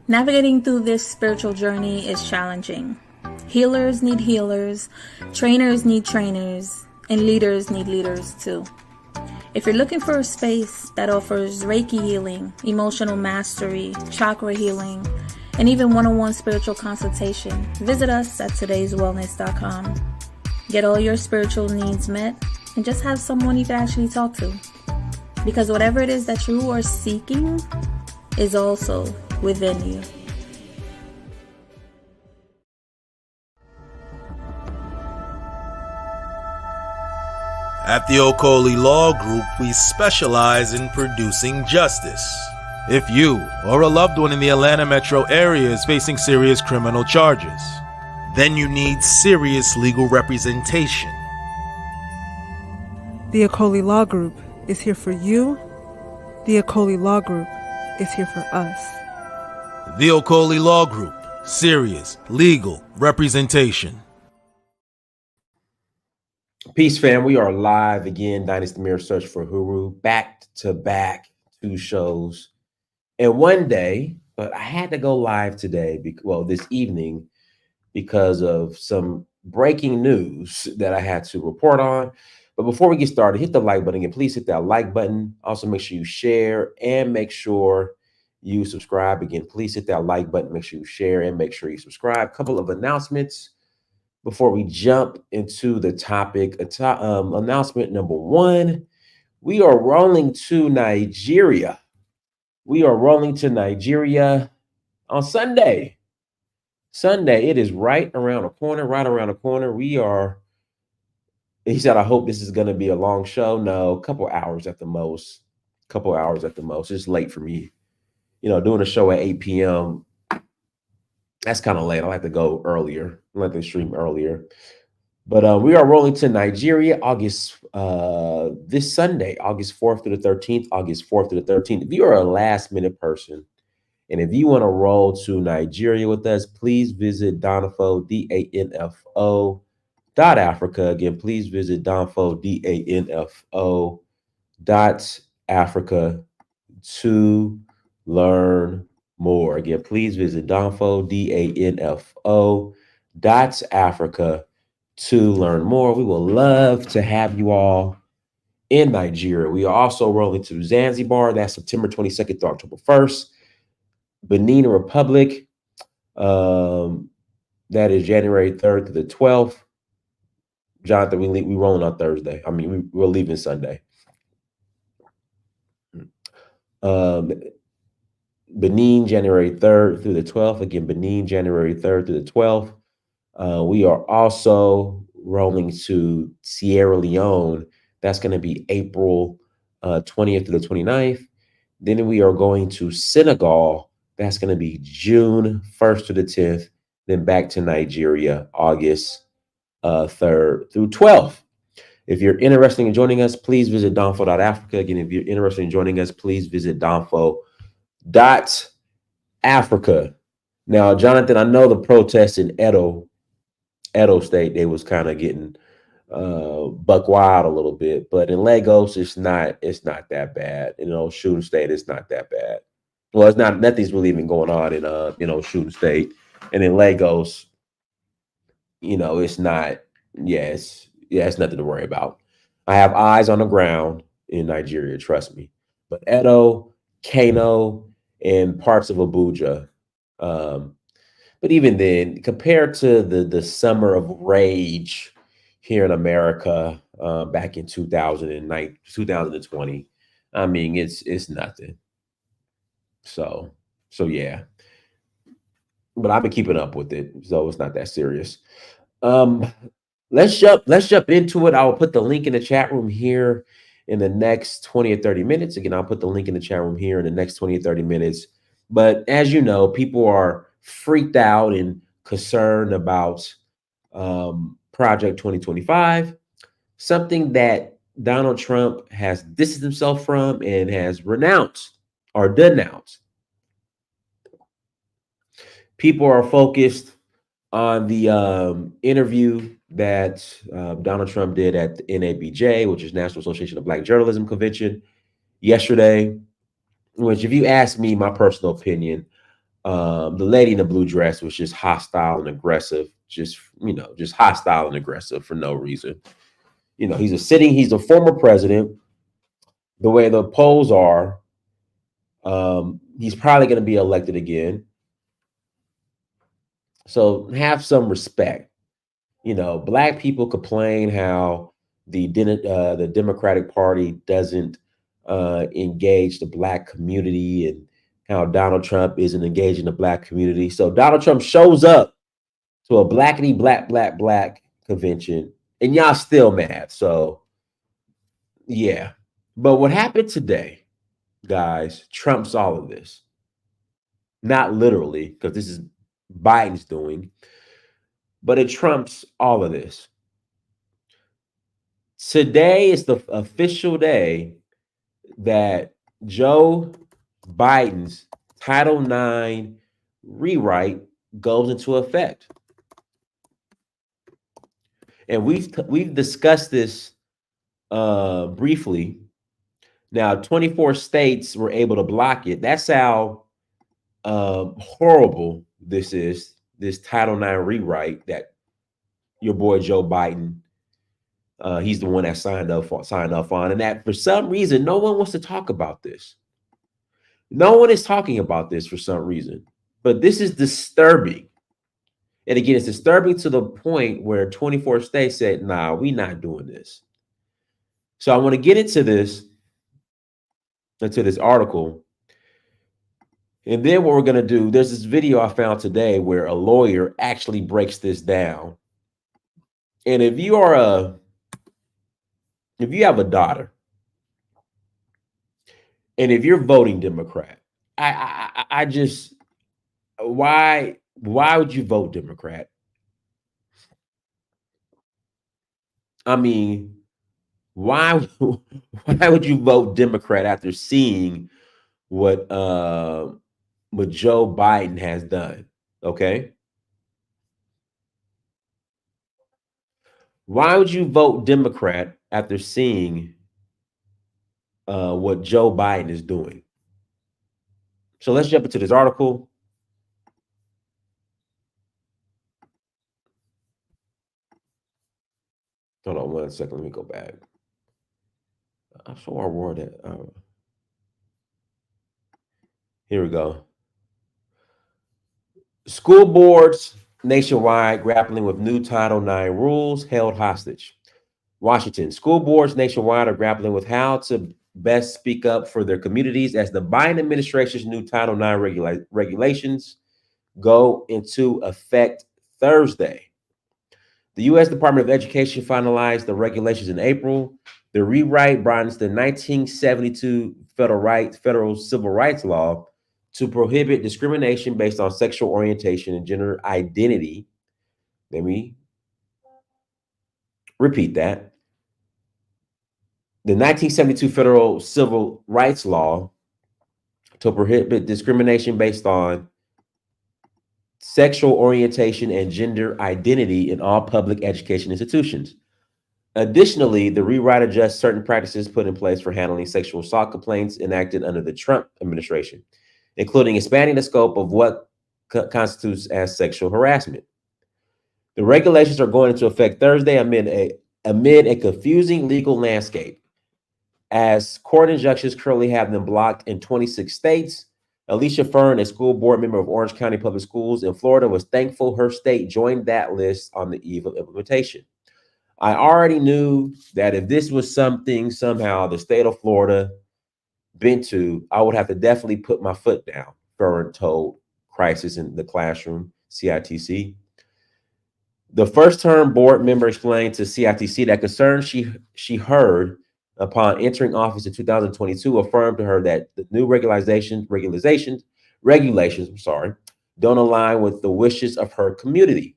Navigating through this spiritual journey is challenging. Healers need healers, trainers need trainers, and leaders need leaders too. If you're looking for a space that offers Reiki healing, emotional mastery, chakra healing, and even one-on-one spiritual consultation, visit us at todayswellness.com. Get all your spiritual needs met and just have someone you can actually talk to. Because whatever it is that you are seeking is also within you. At the Okoli Law Group, we specialize in producing justice. If you or a loved one in the Atlanta metro area is facing serious criminal charges, then you need serious legal representation. The Okoli Law Group is here for you. The Okoli Law Group is here for us. The Okoli Law Group, serious legal representation. Peace, fam. We are live again. Dynasty Mirror Search for Huru. Back to back 2 shows in one day. But I had to go live today, this evening, because of some breaking news that I had to report on. But before we get started, hit the like button again. Please hit that like button. Also, make sure you share and make sure you subscribe. Again, please hit that like button. Make sure you share and make sure you subscribe. Couple of announcements before we jump into the topic. Announcement number 1, we are rolling to Nigeria. We are rolling to Nigeria on Sunday. It is right around the corner. He said, I hope this is going to be a long show. No, a couple hours at the most. It's late for me. Doing a show at 8 p.m., that's kind of late. I like to go earlier. I like to stream earlier. But we are rolling to Nigeria this Sunday, August 4th to the 13th. If you are a last minute person, and if you want to roll to Nigeria with us, please visit Danfo, DANFO.Africa. Again, please visit Danfo, DANFO.Africa to learn more. Again, please visit Danfo, DANFO.Africa to learn more. We will love to have you all in Nigeria. We are also rolling to Zanzibar. That's September 22nd to October 1st. Benin Republic, that is January 3rd to the 12th. Jonathan, we rolling on Thursday. We're leaving Sunday. Benin, January 3rd through the 12th. Again, Benin, January 3rd through the 12th. We are also rolling to Sierra Leone. That's going to be April 20th to the 29th. Then we are going to Senegal. That's going to be June 1st to the 10th. Then back to Nigeria, August 3rd through 12th. If you're interested in joining us, please visit Danfo.Africa. Again, if you're interested in joining us, please visit Danfo.Africa. Now, Jonathan, I know the protests in Edo State, they was kind of getting buck wild a little bit, but in Lagos, it's not that bad. In Osun State, it's not that bad. Well, it's not. Nothing's really even going on in Osun State, and in Lagos, it's not. Yes, it's nothing to worry about. I have eyes on the ground in Nigeria, trust me. But Edo, Kano, and parts of Abuja. But even then, compared to the summer of rage here in America back in 2020, it's nothing. So yeah. But I've been keeping up with it, so it's not that serious. Let's jump into it. I will put the link in the chat room here in the next 20 or 30 minutes. Again, I'll put the link in the chat room here in the next 20 or 30 minutes. But as you know, people are freaked out and concerned about Project 2025, something that Donald Trump has distanced himself from and has renounced or denounced. People are focused on the interview that Donald Trump did at the NABJ, which is National Association of Black Journalism Convention, yesterday, which, if you ask me my personal opinion, The lady in the blue dress was just hostile and aggressive, just hostile and aggressive for no reason. He's a former president. The way the polls are, he's probably going to be elected again. So have some respect. Black people complain how the Democratic Party doesn't engage the Black community, and how Donald Trump isn't engaging the Black community. So Donald Trump shows up to a blackity black convention, and y'all still mad. So yeah. But what happened today, guys, trumps all of this. Not literally, because this is Biden's doing, but it trumps all of this. Today is the official day that Joe Biden's Title IX rewrite goes into effect. And we've discussed this briefly. Now, 24 states were able to block it. That's how horrible this is, this Title IX rewrite that your boy Joe Biden, he's the one that signed off on, and that for some reason, no one wants to talk about this. No one is talking about this for some reason, but this is disturbing. And again, it's disturbing to the point where 24 states said, nah, we're not doing this. So I want to get into this article. And then what we're going to do, there's this video I found today where a lawyer actually breaks this down. And if you have a daughter, and if you're voting Democrat, I just, why would you vote Democrat? I mean, why would you vote Democrat after seeing what Joe Biden has done? Okay. Why would you vote Democrat after seeing what Joe Biden is doing? So let's jump into this article. Hold on 1 second. Let me go back. I saw I wore that. Here we go. School boards nationwide grappling with new Title IX rules held hostage. Washington. School boards nationwide are grappling with how to best speak up for their communities as the Biden administration's new Title IX regulations go into effect Thursday. The U.S. Department of Education finalized the regulations in April. The rewrite broadens the 1972 federal civil rights law to prohibit discrimination based on sexual orientation and gender identity. Let me repeat that. The 1972 federal civil rights law to prohibit discrimination based on sexual orientation and gender identity in all public education institutions. Additionally, the rewrite adjusts certain practices put in place for handling sexual assault complaints enacted under the Trump administration, including expanding the scope of what constitutes as sexual harassment. The regulations are going into effect Thursday amid a confusing legal landscape, as court injunctions currently have them blocked in 26 states. Alicia Fern, a school board member of Orange County Public Schools in Florida, was thankful her state joined that list on the eve of implementation. I already knew that if this was something somehow the state of Florida been to, I would have to definitely put my foot down, Fern told Crisis in the Classroom, CITC. The first-term board member explained to CITC that concerns she heard upon entering office in 2022 affirmed to her that the new regulations don't align with the wishes of her community.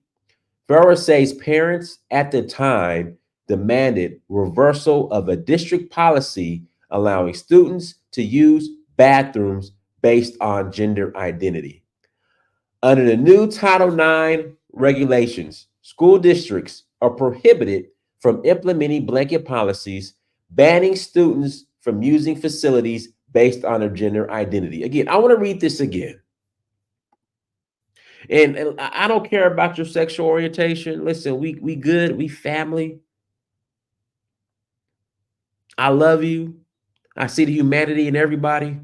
Farrar says parents at the time demanded reversal of a district policy allowing students to use bathrooms based on gender identity. Under the new Title IX regulations, school districts are prohibited from implementing blanket policies banning students from using facilities based on their gender identity. Again, I want to read this again. And I don't care about your sexual orientation. Listen, we good, we family. I love you. I see the humanity in everybody.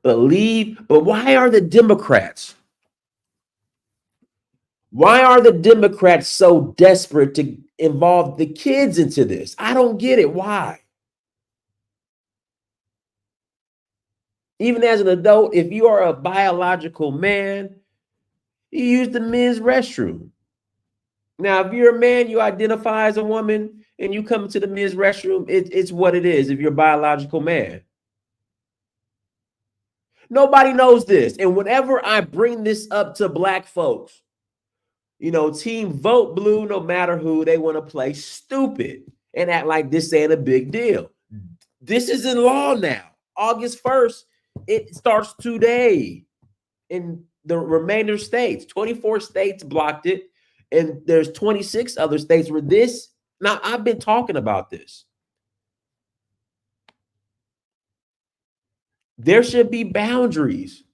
But why are the Democrats? Why are the Democrats so desperate to involve the kids into this? I don't get it. Why? Even as an adult, if you are a biological man, you use the men's restroom. Now, if you're a man, you identify as a woman, and you come to the men's restroom, it's what it is if you're a biological man. Nobody knows this. And whenever I bring this up to Black folks, team vote blue no matter who, they want to play stupid and act like this ain't a big deal. This is in law now. August 1st, it starts today in the remainder states. 24 states blocked it, and there's 26 other states where this. Now, I've been talking about this. There should be boundaries.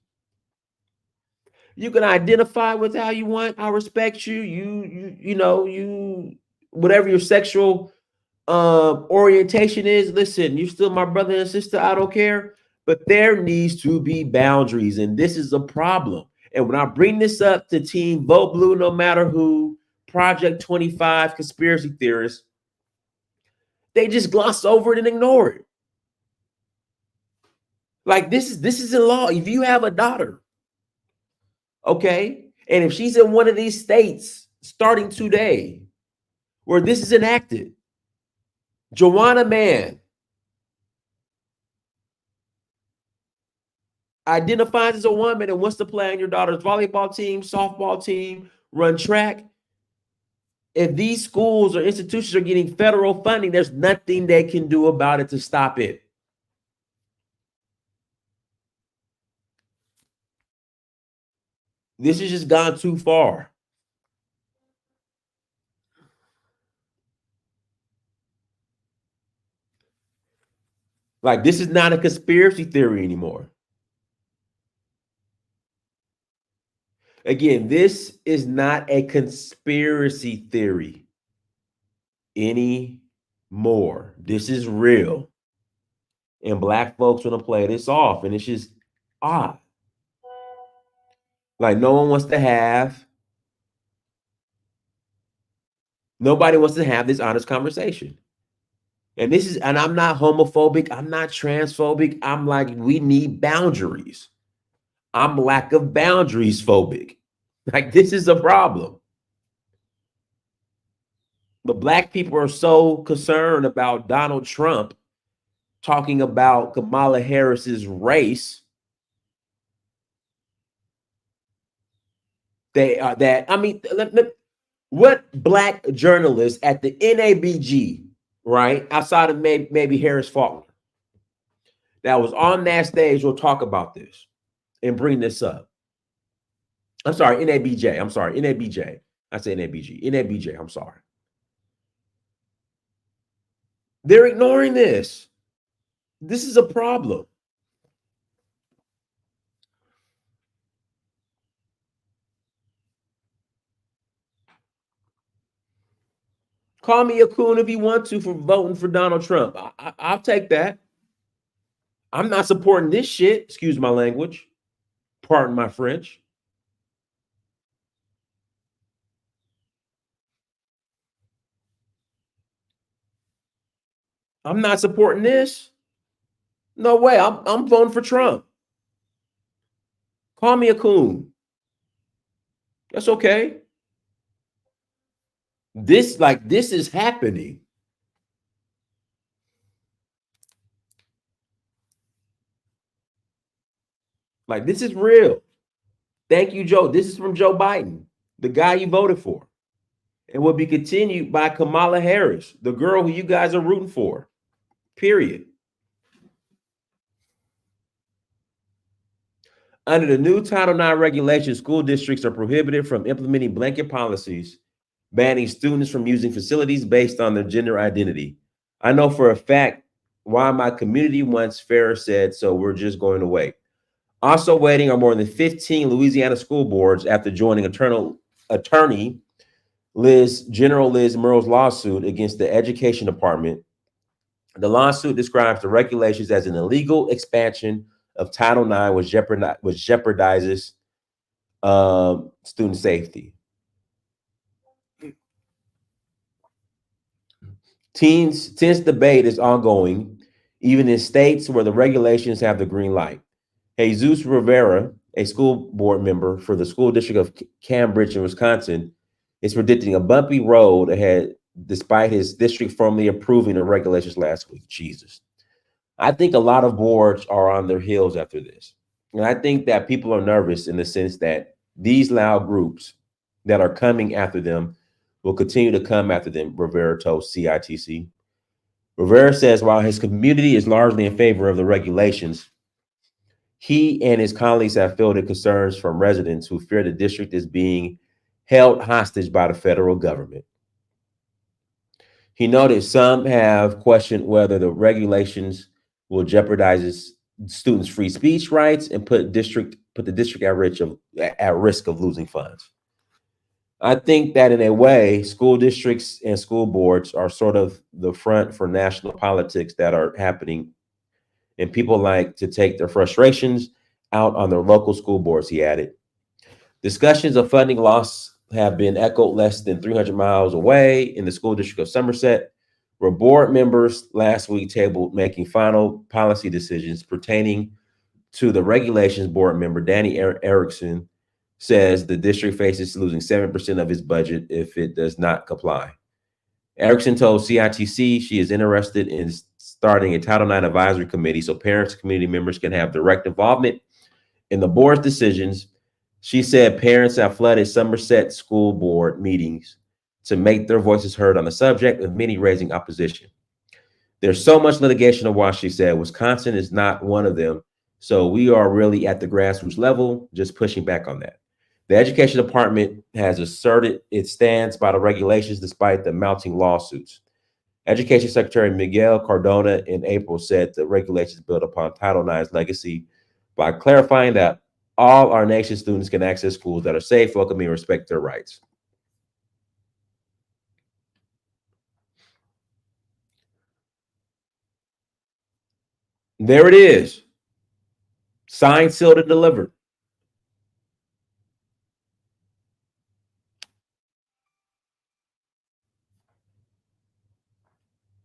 You can identify with how you want. I respect you. You whatever your sexual orientation is. Listen, you're still my brother and sister. I don't care. But there needs to be boundaries, and this is a problem. And when I bring this up to Team Vote Blue, no matter who, Project 25, conspiracy theorists, they just gloss over it and ignore it. Like this is in law. If you have a daughter, okay, and if she's in one of these states starting today where this is enacted, Joanna Mann identifies as a woman and wants to play on your daughter's volleyball team, softball team, run track. If these schools or institutions are getting federal funding, there's nothing they can do about it to stop it. This has just gone too far. Like, this is not a conspiracy theory anymore. Again, this is not a conspiracy theory anymore. This is real. And Black folks want to play this off, and it's just odd. Like, nobody wants to have this honest conversation. And I'm not homophobic. I'm not transphobic. I'm like, we need boundaries. I'm lack of boundaries phobic. Like, this is a problem. But Black people are so concerned about Donald Trump talking about Kamala Harris's race. What Black journalists at the NABG, right, outside of maybe Harris Faulkner, that was on that stage will talk about this and bring this up? I'm sorry, NABJ. I'm sorry, NABJ. I say NABG. NABJ, I'm sorry. They're ignoring this. This is a problem. Call me a coon if you want to for voting for Donald Trump. I'll take that. I'm not supporting this shit. Excuse my language. Pardon my French. I'm not supporting this. No way. I'm voting for Trump. Call me a coon. That's okay. This is happening. Like, this is real. Thank you, Joe. This is from Joe Biden, the guy you voted for. And will be continued by Kamala Harris, the girl who you guys are rooting for. Period. Under the new Title IX regulations, school districts are prohibited from implementing blanket policies banning students from using facilities based on their gender identity. I know for a fact why my community wants Farrah said, so we're just going to wait. Also waiting are more than 15 Louisiana school boards after joining attorney General Liz Murrow's lawsuit against the Education Department. The lawsuit describes the regulations as an illegal expansion of Title IX, which jeopardizes student safety. Tense debate is ongoing, even in states where the regulations have the green light. Jesus Rivera, a school board member for the school district of Cambridge in Wisconsin, is predicting a bumpy road ahead despite his district formally approving the regulations last week. Jesus. I think a lot of boards are on their heels after this. And I think that people are nervous in the sense that these loud groups that are coming after them will continue to come after them, Rivera told CITC. Rivera says while his community is largely in favor of the regulations, he and his colleagues have fielded concerns from residents who fear the district is being held hostage by the federal government. He noted some have questioned whether the regulations will jeopardize students' free speech rights and put the district at risk of losing funds. I think that in a way, school districts and school boards are sort of the front for national politics that are happening, and people like to take their frustrations out on their local school boards, he added. Discussions of funding loss have been echoed less than 300 miles away in the school district of Somerset, where board members last week tabled making final policy decisions pertaining to the regulations. Board member Danny Erickson says the district faces losing 7% of its budget if it does not comply. Erickson told CITC she is interested in starting a Title IX advisory committee so parents and community members can have direct involvement in the board's decisions. She said parents have flooded Somerset school board meetings to make their voices heard on the subject, with many raising opposition. There's so much litigation to watch, she said. Wisconsin is not one of them. So we are really at the grassroots level, just pushing back on that. The Education Department has asserted its stance by the regulations despite the mounting lawsuits. Education Secretary Miguel Cardona in April said the regulations build upon Title IX's legacy by clarifying that all our nation's students can access schools that are safe, welcoming, and respect their rights. There it is. Signed, sealed, and delivered.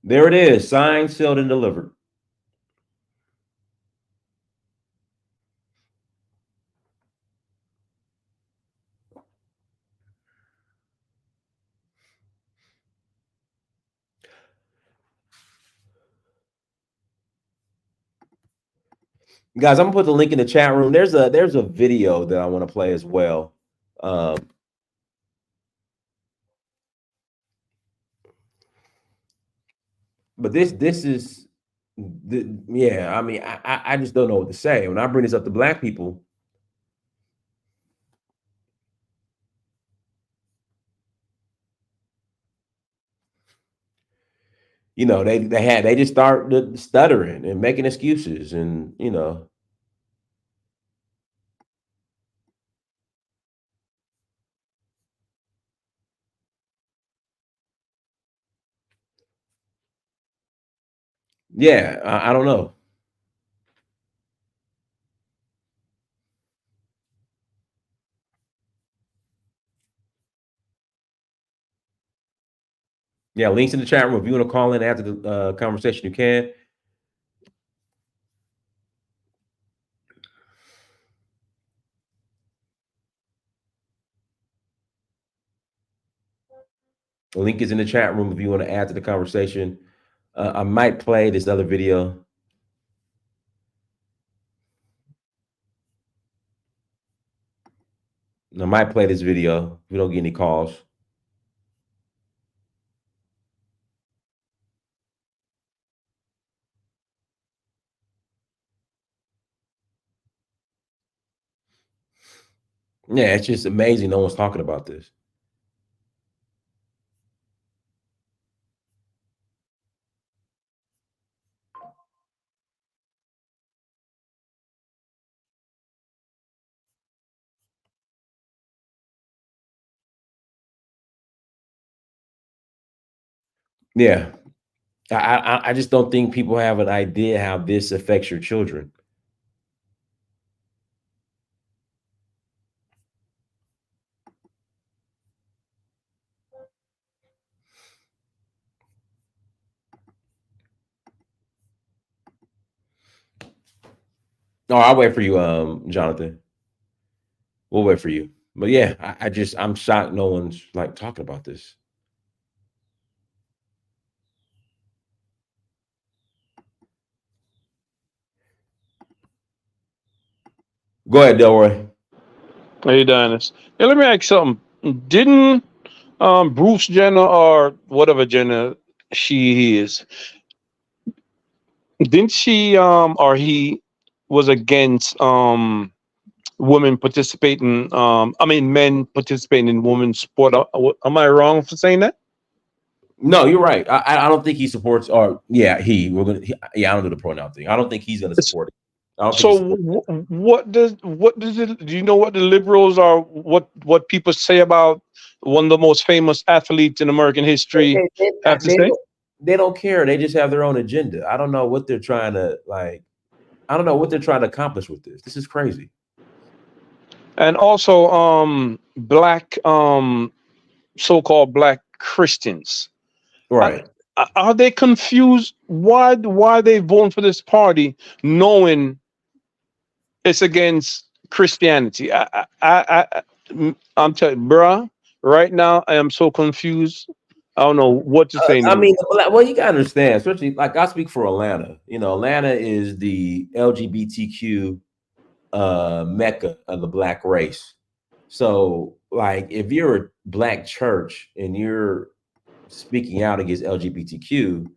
There it is. Signed, sealed, and delivered. Guys, I'm gonna put the link in the chat room. There's a video that I want to play as well. But this is yeah. I mean, I just don't know what to say when I bring this up to Black people. You know, they just start stuttering and making excuses, and you know. Yeah, I don't know. Yeah, links in the chat room. If you want to call in after the conversation, you can. The link is in the chat room if you want to add to the conversation. I might play this other video. I might play this video if we don't get any calls. Yeah, it's just amazing no one's talking about this. Yeah. I just don't think people have an idea how this affects your children. No, I'll wait for you, Jonathan. We'll wait for you. But yeah, I'm shocked no one's like talking about this. Go ahead, Delroy. Hey, Dennis. Hey, let me ask you something. Didn't Bruce Jenner or whatever Jenner she is, didn't she or he was against women participating? I mean, men participating in women's sport. Am I wrong for saying that? No, you're right. I don't think he supports. Or yeah, yeah. I don't do the pronoun thing. I don't think he's gonna support it. I don't think he So supports. what does it? Do you know what the liberals are? What people say about one of the most famous athletes in American history have to say? They don't care. They just have their own agenda. I don't know what they're trying to like. I don't know what they're trying to accomplish with this. This is crazy. And also, black so-called black Christians. Right. Are they confused? Why they voting for this party, knowing it's against Christianity? I'm telling you, bruh. Right now, I am so confused. I don't know what to say I anymore. mean, well, you gotta understand, especially like I speak for Atlanta. You know, Atlanta is the LGBTQ mecca of the black race. So, like, if you're a black church and you're speaking out against LGBTQ,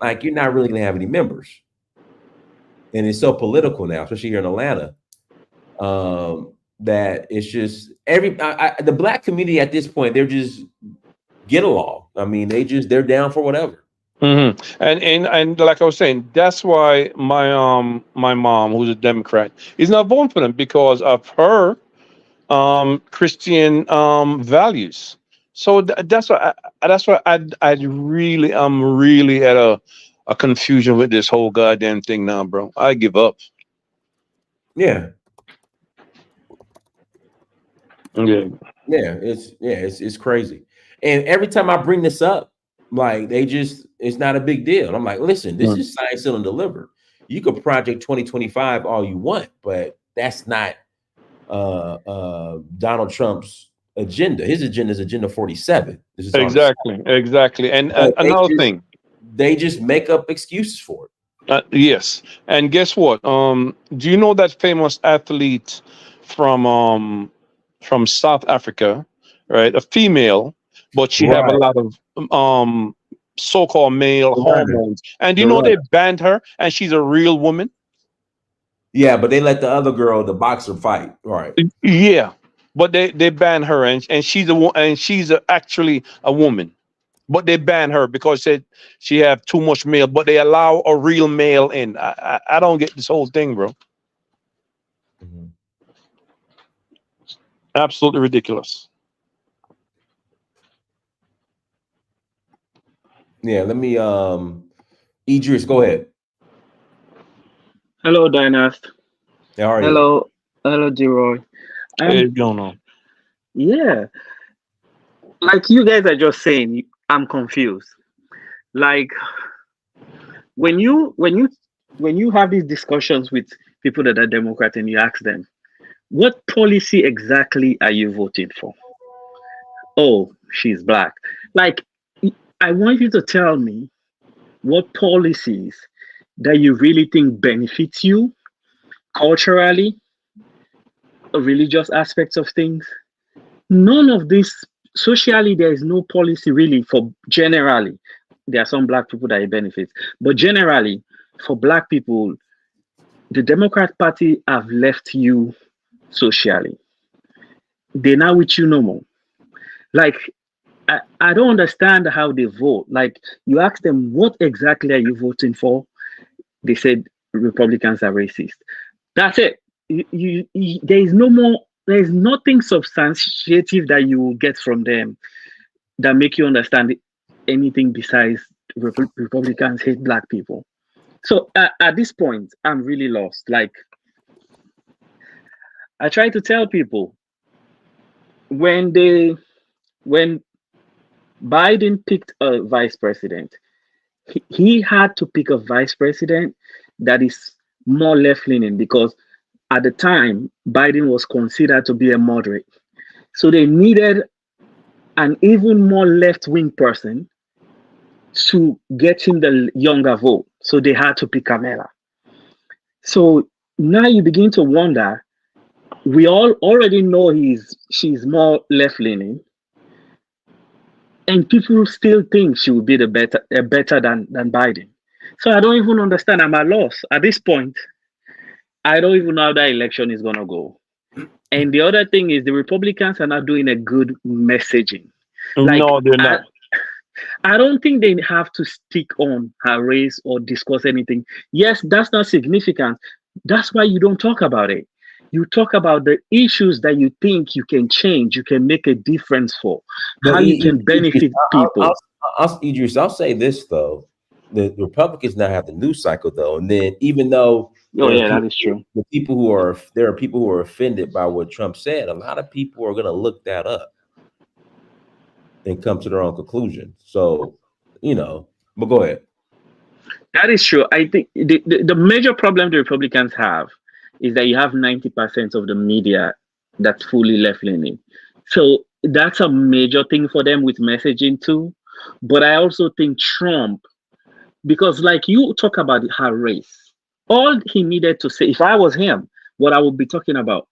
like, you're not really gonna have any members. And it's so political now, especially here in Atlanta, that it's just the black community at this point, they're just get along. I mean, they're down for whatever. And like I was saying, that's why my mom, who's a Democrat, is not voting for them because of her Christian values. So that's why I really I'm really at a confusion with this whole goddamn thing now, bro. I give up. Yeah. Yeah. It's crazy. And every time I bring this up, like it's not a big deal. And I'm like, listen, this is signed, sealed, and delivered. You could project 2025 all you want, but that's not Donald Trump's agenda. His agenda is Agenda 47. This is Exactly. And but another thing. They just make up excuses for it. Yes. And guess what? Do you know that famous athlete from South Africa, right? A female, but she have a Right. lot of so-called male The runner. hormones. And do The you know they runner. banned her and she's a real woman? Yeah, but they let the other girl, the boxer, fight. Right. Yeah. But they banned her and she's actually a woman. But they ban her because said she have too much male, but they allow a real male in. I don't get this whole thing, bro. Mm-hmm. Absolutely ridiculous. Yeah, let me Idris, go ahead. Hello, Dynast. How are you? Hello, D-Roy. Hey, going on? Yeah, like you guys are just saying, I'm confused. Like when you have these discussions with people that are Democrat and you ask them, what policy exactly are you voting for? Oh, she's black. Like, I want you to tell me what policies that you really think benefits you culturally, religious aspects of things. None of this socially, there is no policy really for generally. There are some black people that it benefits, but generally, for black people, the Democrat Party have left you socially. They're not with you no more. Like, I don't understand how they vote. Like, you ask them, what exactly are you voting for? They said Republicans are racist. That's it. There is no more. There is nothing substantiative that you will get from them that make you understand anything besides Republicans hate black people. So at this point, I'm really lost. Like, I try to tell people when they when Biden picked a vice president, he had to pick a vice president that is more left leaning because at the time Biden was considered to be a moderate. So they needed an even more left wing person to get him the younger vote. So they had to pick Kamala. So now you begin to wonder. We all already know she's more left leaning, and people still think she would be the better than Biden. So I don't even understand. I'm at loss at this point. I don't even know how that election is gonna go. And the other thing is the Republicans are not doing a good messaging. Like No, they're I, not. I don't think they have to stick on her race or discuss anything. Yes, that's not significant. That's why you don't talk about it. You talk about the issues that you think you can change, you can make a difference for, But how you can Idris, benefit people. Idris, I'll say this though: the Republicans now have the news cycle though, and then even though Oh there are yeah, that people, is true. there are people who are offended by what Trump said. A lot of people are going to look that up and come to their own conclusion. So, but go ahead. That is true. I think the major problem the Republicans have is that you have 90% of the media that's fully left leaning. So that's a major thing for them with messaging too. But I also think Trump, because like you talk about her race, all he needed to say, if I was him, what I would be talking about,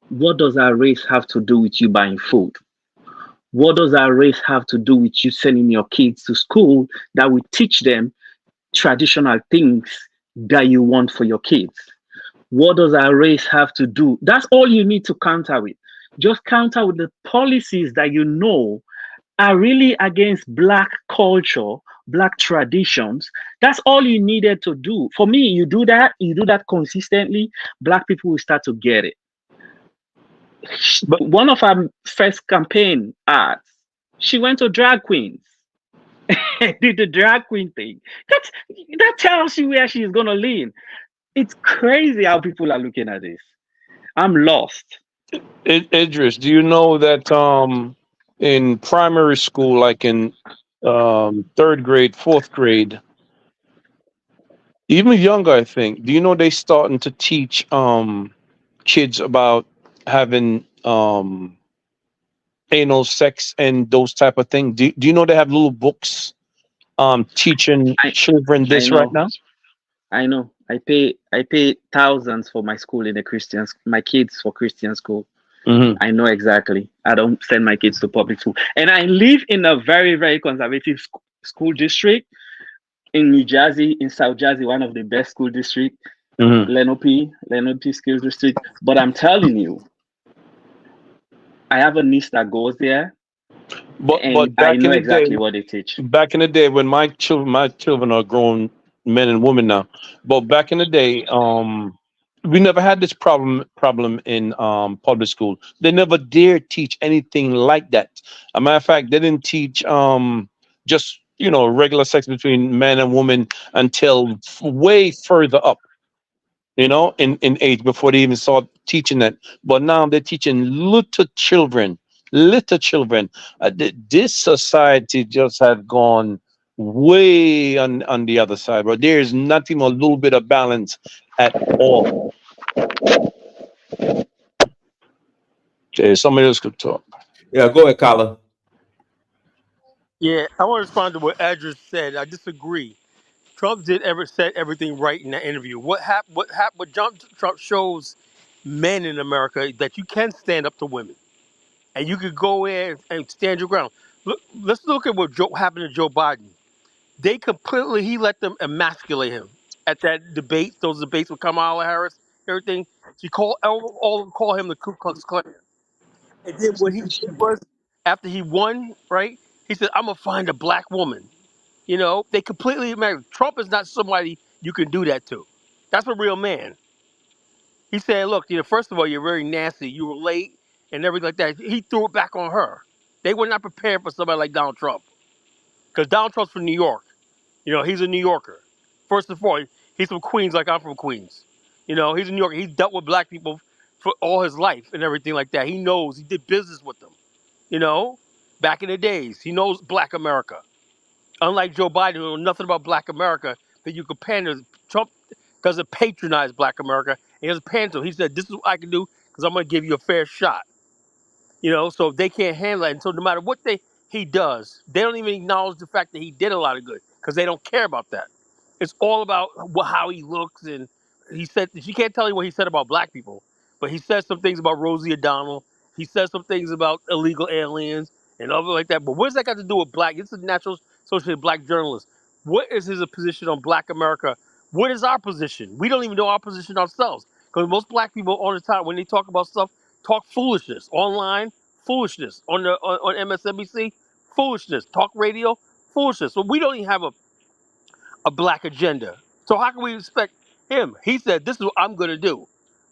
what does our race have to do with you buying food? What does our race have to do with you sending your kids to school that will teach them traditional things that you want for your kids? What does our race have to do? That's all you need to counter with. Just counter with the policies that you know are really against black culture, black traditions. That's all you needed to do. For me, you do that consistently, black people will start to get it. But One of our first campaign ads, she went to drag queens. Did the drag queen thing. That tells you where she's gonna lean. It's crazy how people are looking at this. I'm lost. Idris, do you know that in primary school, like in third grade, fourth grade, even younger, I think. Do you know they starting to teach kids about having anal sex and those type of things? Do you know they have little books teaching I children I this right know. now? I know. I pay thousands for my school in the my kids for Christian school. Hmm. I know exactly. I don't send my kids to public school. And I live in a very, very conservative school district in New Jersey, in South Jersey, one of the best school districts, Hmm. Lenape School District. But I'm telling you, I have a niece that goes there and But I back know in the day, exactly what they teach. when my children are grown men and women now, but back in the day, we never had this problem in public school. They never dared teach anything like that. A matter of fact, they didn't teach just regular sex between man and woman until way further up, in age, before they even start teaching that. But now they're teaching little children. This society just had gone way on the other side, but there is not even a little bit of balance at all. Okay, somebody else could talk. Yeah, go ahead, Kyla. Yeah, I want to respond to what Adris said. I disagree. Trump did ever said everything right in that interview. What Trump shows men in America that you can stand up to women and you could go in and stand your ground. Let's look at what happened to Joe Biden. He let them emasculate him at that debate, those debates with Kamala Harris, everything. She call him the Ku Klux Klan. And then what he did was, after he won, right? He said, "I'm gonna find a black woman." They completely married. Trump is not somebody you can do that to. That's a real man. He said, "Look, first of all, you're very nasty. You were late and everything like that." He threw it back on her. They were not prepared for somebody like Donald Trump. Because Donald Trump's from New York. He's a New Yorker. First and foremost, he's from Queens, like I'm from Queens. He's a New Yorker. He's dealt with black people for all his life and everything like that. He knows. He did business with them. You know, back in the days, he knows Black America. Unlike Joe Biden, who knows nothing about Black America that you could pander. Trump doesn't patronize Black America. He doesn't pander. He said, "This is what I can do because I'm going to give you a fair shot." So they can't handle it. And so no matter what he does, they don't even acknowledge the fact that he did a lot of good because they don't care about that. It's all about how he looks. And he said, she can't tell you what he said about black people, but he said some things about Rosie O'Donnell. He said some things about illegal aliens and other like that. But what does that got to do with black? It's a natural associated black journalist. What is his position on Black America? What is our position? We don't even know our position ourselves because most black people all the time when they talk about stuff talk foolishness online, foolishness on MSNBC, foolishness, talk radio, foolishness. So we don't even have a black agenda. So how can we expect him? He said, "This is what I'm going to do."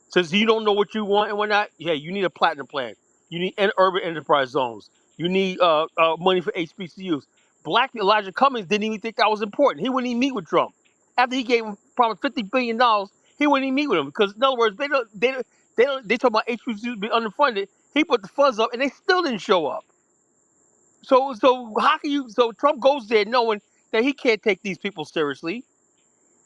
Since you don't know what you want and whatnot, yeah, you need a platinum plan. You need urban enterprise zones. You need money for HBCUs. Black Elijah Cummings didn't even think that was important. He wouldn't even meet with Trump after he gave him probably $50 billion. He wouldn't even meet with him because, in other words, they talk about HBCUs being underfunded. He put the funds up and they still didn't show up. So how can you? So Trump goes there knowing that he can't take these people seriously.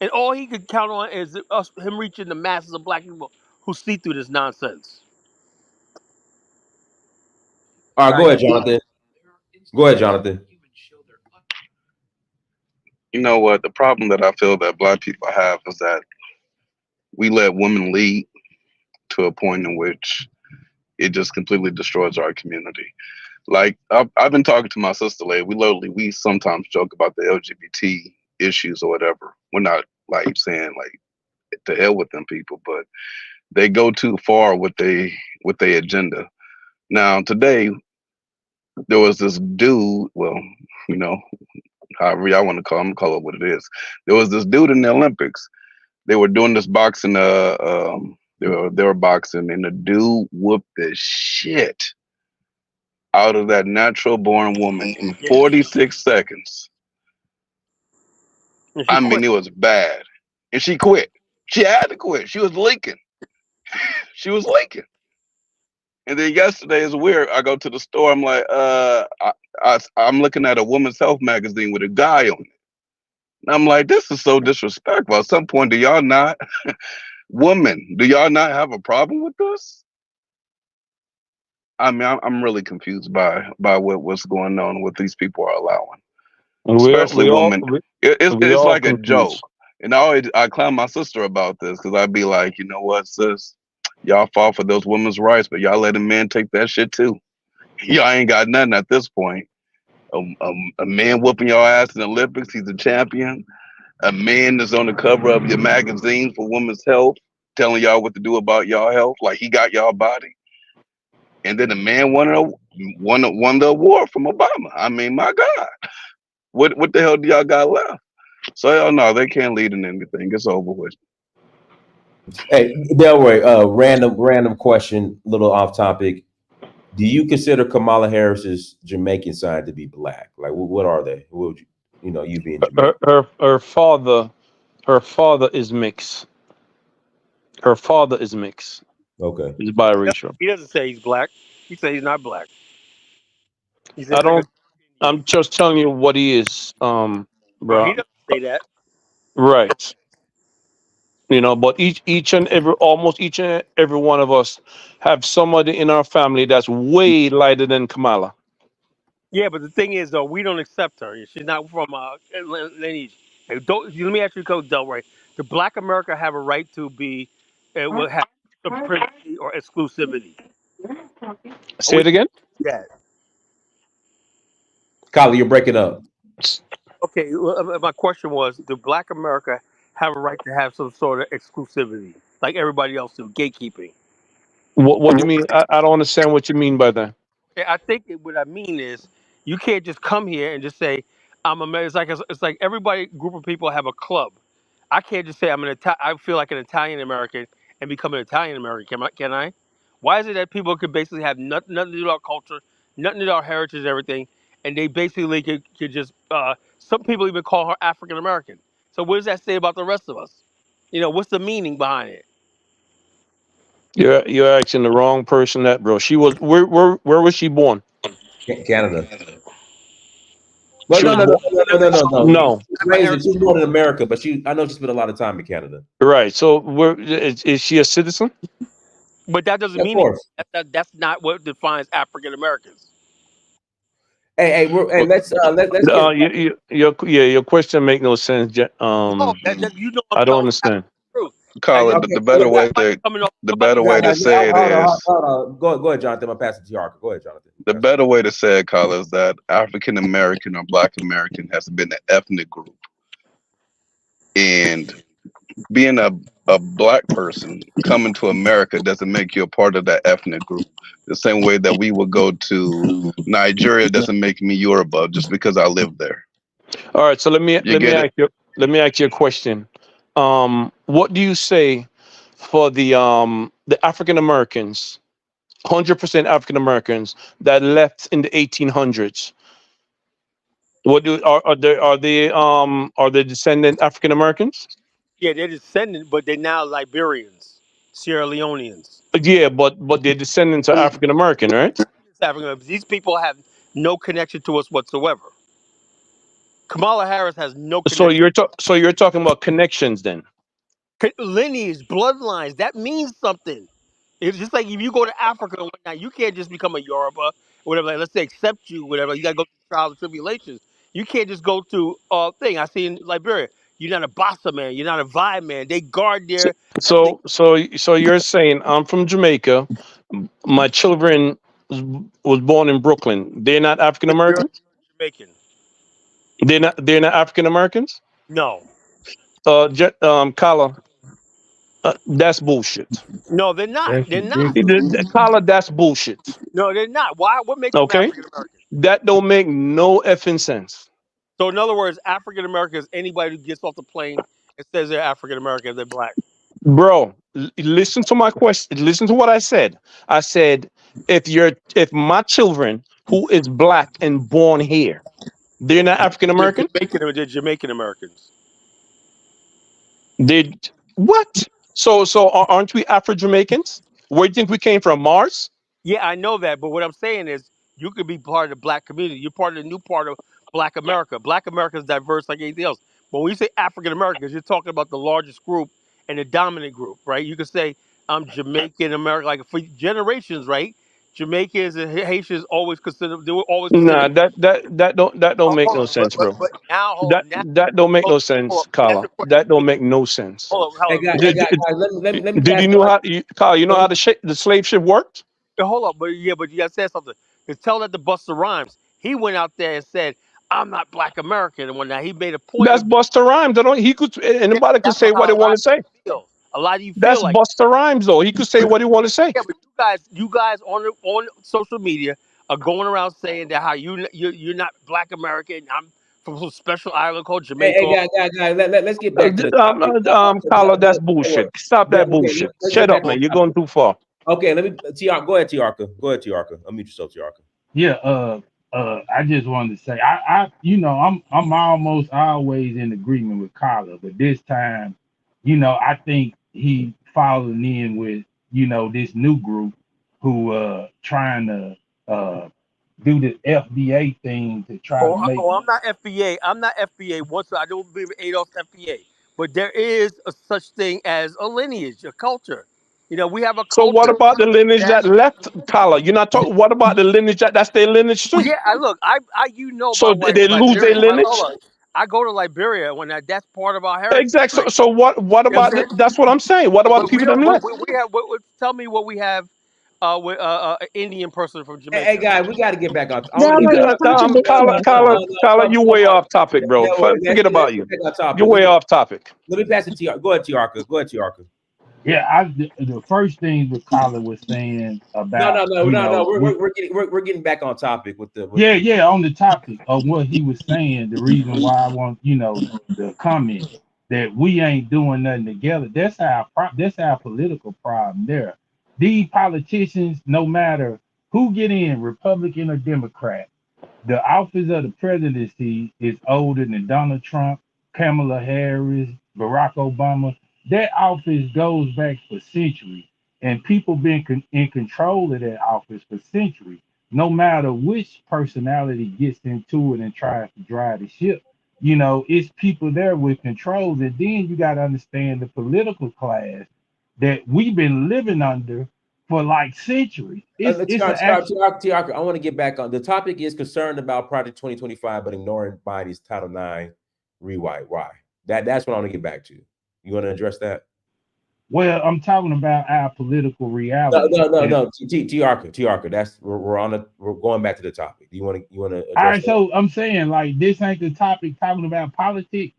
And all he could count on is him reaching the masses of black people who see through this nonsense. All right, I go ahead, Jonathan. Go ahead, Jonathan. You know what? The problem that I feel that black people have is that we let women lead to a point in which it just completely destroys our community. Like I've been talking to my sister lately. We sometimes joke about the LGBT issues or whatever. We're not like saying like to hell with them people, but they go too far with their agenda. Now today there was this dude. Well, you know, however y'all want to call it what it is. There was this dude in the Olympics. They were doing this boxing. They were boxing, and the dude whooped the shit out of that natural born woman in Yeah, 46 seconds. and she I mean, quit. it was bad, and she quit. She had to quit. She was leaking. She was leaking. And then yesterday is weird. I go to the store. I'm like, I'm looking at a woman's health magazine with a guy on it. And I'm like, this is so disrespectful. At some point, do y'all not, women, do y'all not have a problem with this? I mean, I'm really confused by what's going on, what these people are allowing, We are, especially we all women. we, we It's all like a joke, confused. and I clown my sister about this because I'd be like, you know what, sis, y'all fought for those women's rights, but y'all letting men take that shit too. Y'all ain't got nothing at this point. A man whooping your ass in the Olympics, he's a champion. A man that's on the cover of your magazine for women's health, telling y'all what to do about y'all health, like he got y'all body. And then the man won the award from Obama. I mean, my God, what the hell do y'all got left? So hell no, they can't lead in anything. It's over with. Hey, Delroy, random question, little off topic. Do you consider Kamala Harris's Jamaican side to be black? Like, what are they? What would you being Jamaican? Her father is mixed. Her father is mixed. Okay. He's biracial. He doesn't say he's black. He says he's not black. He I says like a don't. Indian. I'm just telling you what he is, He bro. doesn't say that. Right. But almost each and every one of us have somebody in our family that's way lighter than Kamala. Yeah, but the thing is, though, we don't accept her. She's not from lineage. Hey, let me ask you, Coach Delray. Do Black America have a right to be, will have supremacy or exclusivity? Are Say we it again. that? Kylie, you're breaking up. Okay, my question was, do Black America have a right to have some sort of exclusivity, like everybody else do, gatekeeping? What do you mean? I don't understand what you mean by that. I think what I mean is you can't just come here and just say I'm a. It's like everybody group of people have a club. I can't just say I feel like an Italian American and become an Italian American. Can I? Why is it that people could basically have nothing to do with our culture, nothing to do with our heritage, and everything, and they basically could just. Some people even call her African American. So what does that say about the rest of us? What's the meaning behind it? You're asking the wrong person that, bro. She was where was she born? Canada. Well, She no, was no, no, born. no, no, no, no, no. No, She's raised. She was born in America, but I know she spent a lot of time in Canada. right. So where is she a citizen? But that doesn't Of mean course. that's not what defines African Americans. Hey, let's get Your question make no sense. No, I'm I don't telling you understand. the truth. Now Call you it, but okay. the better way somebody to coming off the somebody better way to Guys, say it hold on, is hold on. Go ahead, Jonathan. I'm passing to Yarka. Go ahead, Jonathan. the better way to say it, Carl, is that African American or Black American has been an ethnic group, and being a black person coming to America doesn't make you a part of that ethnic group. The same way that we would go to Nigeria doesn't make me Yoruba just because I live there. All right. So let me You get it? ask you a question. What do you say for the African Americans, 100% African Americans that left in the 1800s? What do are they descendant African Americans? Yeah, they're descendants, but they're now Liberians, Sierra Leoneans. Yeah, but they're descendants are African American, right? These people have no connection to us whatsoever. Kamala Harris has no connection. So you're talking about connections then. Lineage, bloodlines, that means something. It's just like if you go to Africa and whatnot, you can't just become a Yoruba or whatever. Like, let's say accept you, whatever. You gotta go through trials and tribulations. You can't just go to thing. I see in Liberia, you're not a Bassa man, you're not a Vi man. They guard So their ethnic. so you're saying I'm from Jamaica. My children was born in Brooklyn. They're not African But you're Americans. Jamaican. They're not African Americans. No, Kala, that's bullshit. no, they're not. That's They're not. ridiculous. Kala, that's bullshit. No, they're not. Why? What makes them Okay, African American? that don't make no effing sense, So in other words, African American is anybody who gets off the plane and says they're African American, they're black. bro. Listen to my question. Listen to what I said. I said if my children who is black and born here, they're not African American. They're Jamaican Americans. Did what? So aren't we Afro Jamaicans? Where do you think we came from? Mars? Yeah, I know that, but what I'm saying is you could be part of the black community. You're part of the new part of Black America. Black America is diverse like anything else. But when you say African Americans, you're talking about the largest group and the dominant group, right? You could say I'm Jamaican American, like for generations, right? Jamaicans and Haitians always considered they were always Nah, considered. that don't make Hold no on, sense, bro. but now That that don't make hold no hold sense, on. Let me ask Carla. you a question. That don't make no sense. Hey, Hold on. guys, Did, let me did pass you the know how, Carla? You know let how me, the slave ship worked? Hold up, but yeah, but you gotta say something. To tell that to Buster Rhymes, he went out there and said, "I'm not Black American," and when now he made a point That's of, Buster Rhymes. That don't, he could yeah, anybody could that's say what how they a want lot to say. of you feel. A lot of you feel That's like, Buster Rhymes, though. He could say what he want to say. yeah, but you guys on social media are going around saying that how you're not Black American. I'm from some special island called Jamaica. guys, let's get back to the topic. Carla, that's Don't worry. bullshit. Stop Yeah, that okay, bullshit. let's get Shut back up, on man. You're topic. going too far. Okay, let me go ahead, Tiarka. Go ahead, Tiarka. Unmute yourself, Tiarka. Yeah, I just wanted to say, I'm almost always in agreement with Kyler, but this time, I think he falling in with, this new group who trying to do the FBA thing to try to make. I'm not FBA. I'm not FBA. Once I don't believe in Adolf's FBA, but there is a such thing as a lineage, a culture. We have a So what culture about the lineage that that left, Carla? You're not talking. What about the lineage that's their lineage well, too? yeah, I my So wife they is lose their Liberian. lineage? Hold on. I go to Liberia when that's part of our heritage, Exactly. right? So what You know what about I'm the, saying? that's what I'm saying. What about the But we people that don't. left? We have. Tell me what we have with an Indian person from Hey, Jamaica. guys, we got to get back on. I want to Y'all get are back. just contradicting Carla, yourself. You way off topic, bro. Forget Let's about get you. back on topic. You're way off topic. Let me pass it to you. Go ahead, Tiarka. Go ahead, Tiarka. Yeah, the first thing that Kyler was saying No, no, about, no, no, no. We're getting back on topic with the with. yeah, on the topic of what he was saying, the reason why I want, the comment that we ain't doing nothing together. That's our political problem there. These politicians, no matter who get in, Republican or Democrat, The office of the presidency is older than Donald Trump, Kamala Harris, Barack Obama. That office goes back for centuries, and people been in control of that office for centuries. No matter which personality gets into it and tries to drive the ship, it's people there with controls. And then you got to understand the political class that we've been living under for like centuries. It's an actual. Tiaka, I want to get back on the topic. Is concerned about Project 2025, but ignoring Biden's Title IX rewrite. Why? That's what I want to get back to. You want to address that? Well, I'm talking about our political No, reality. no. Tiarka. That's we're going back to the topic. Do you want to All address right, that? so I'm saying like this ain't the topic talking about politics.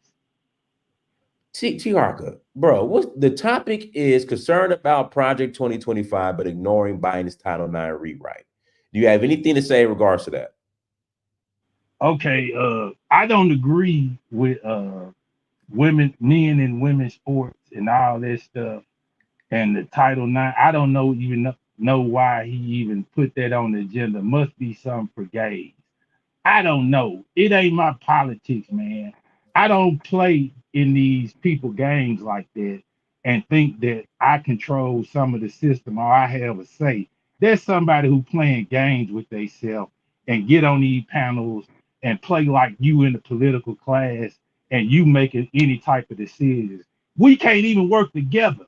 Tiarka, bro, what the topic is concerned about Project 2025, but ignoring Biden's Title IX rewrite. Do you have anything to say in regards to that? Okay, I don't agree with men and women's sports and all that stuff and the Title IX. I don't know why he even put that on the agenda. Must be something for gays. I don't know. It ain't my politics, man. I don't play in these people games like that and think that I control some of the system or I have a say. There's somebody who playing games with themselves and get on these panels and play like you in the political class and you making any type of decisions. We can't even work together.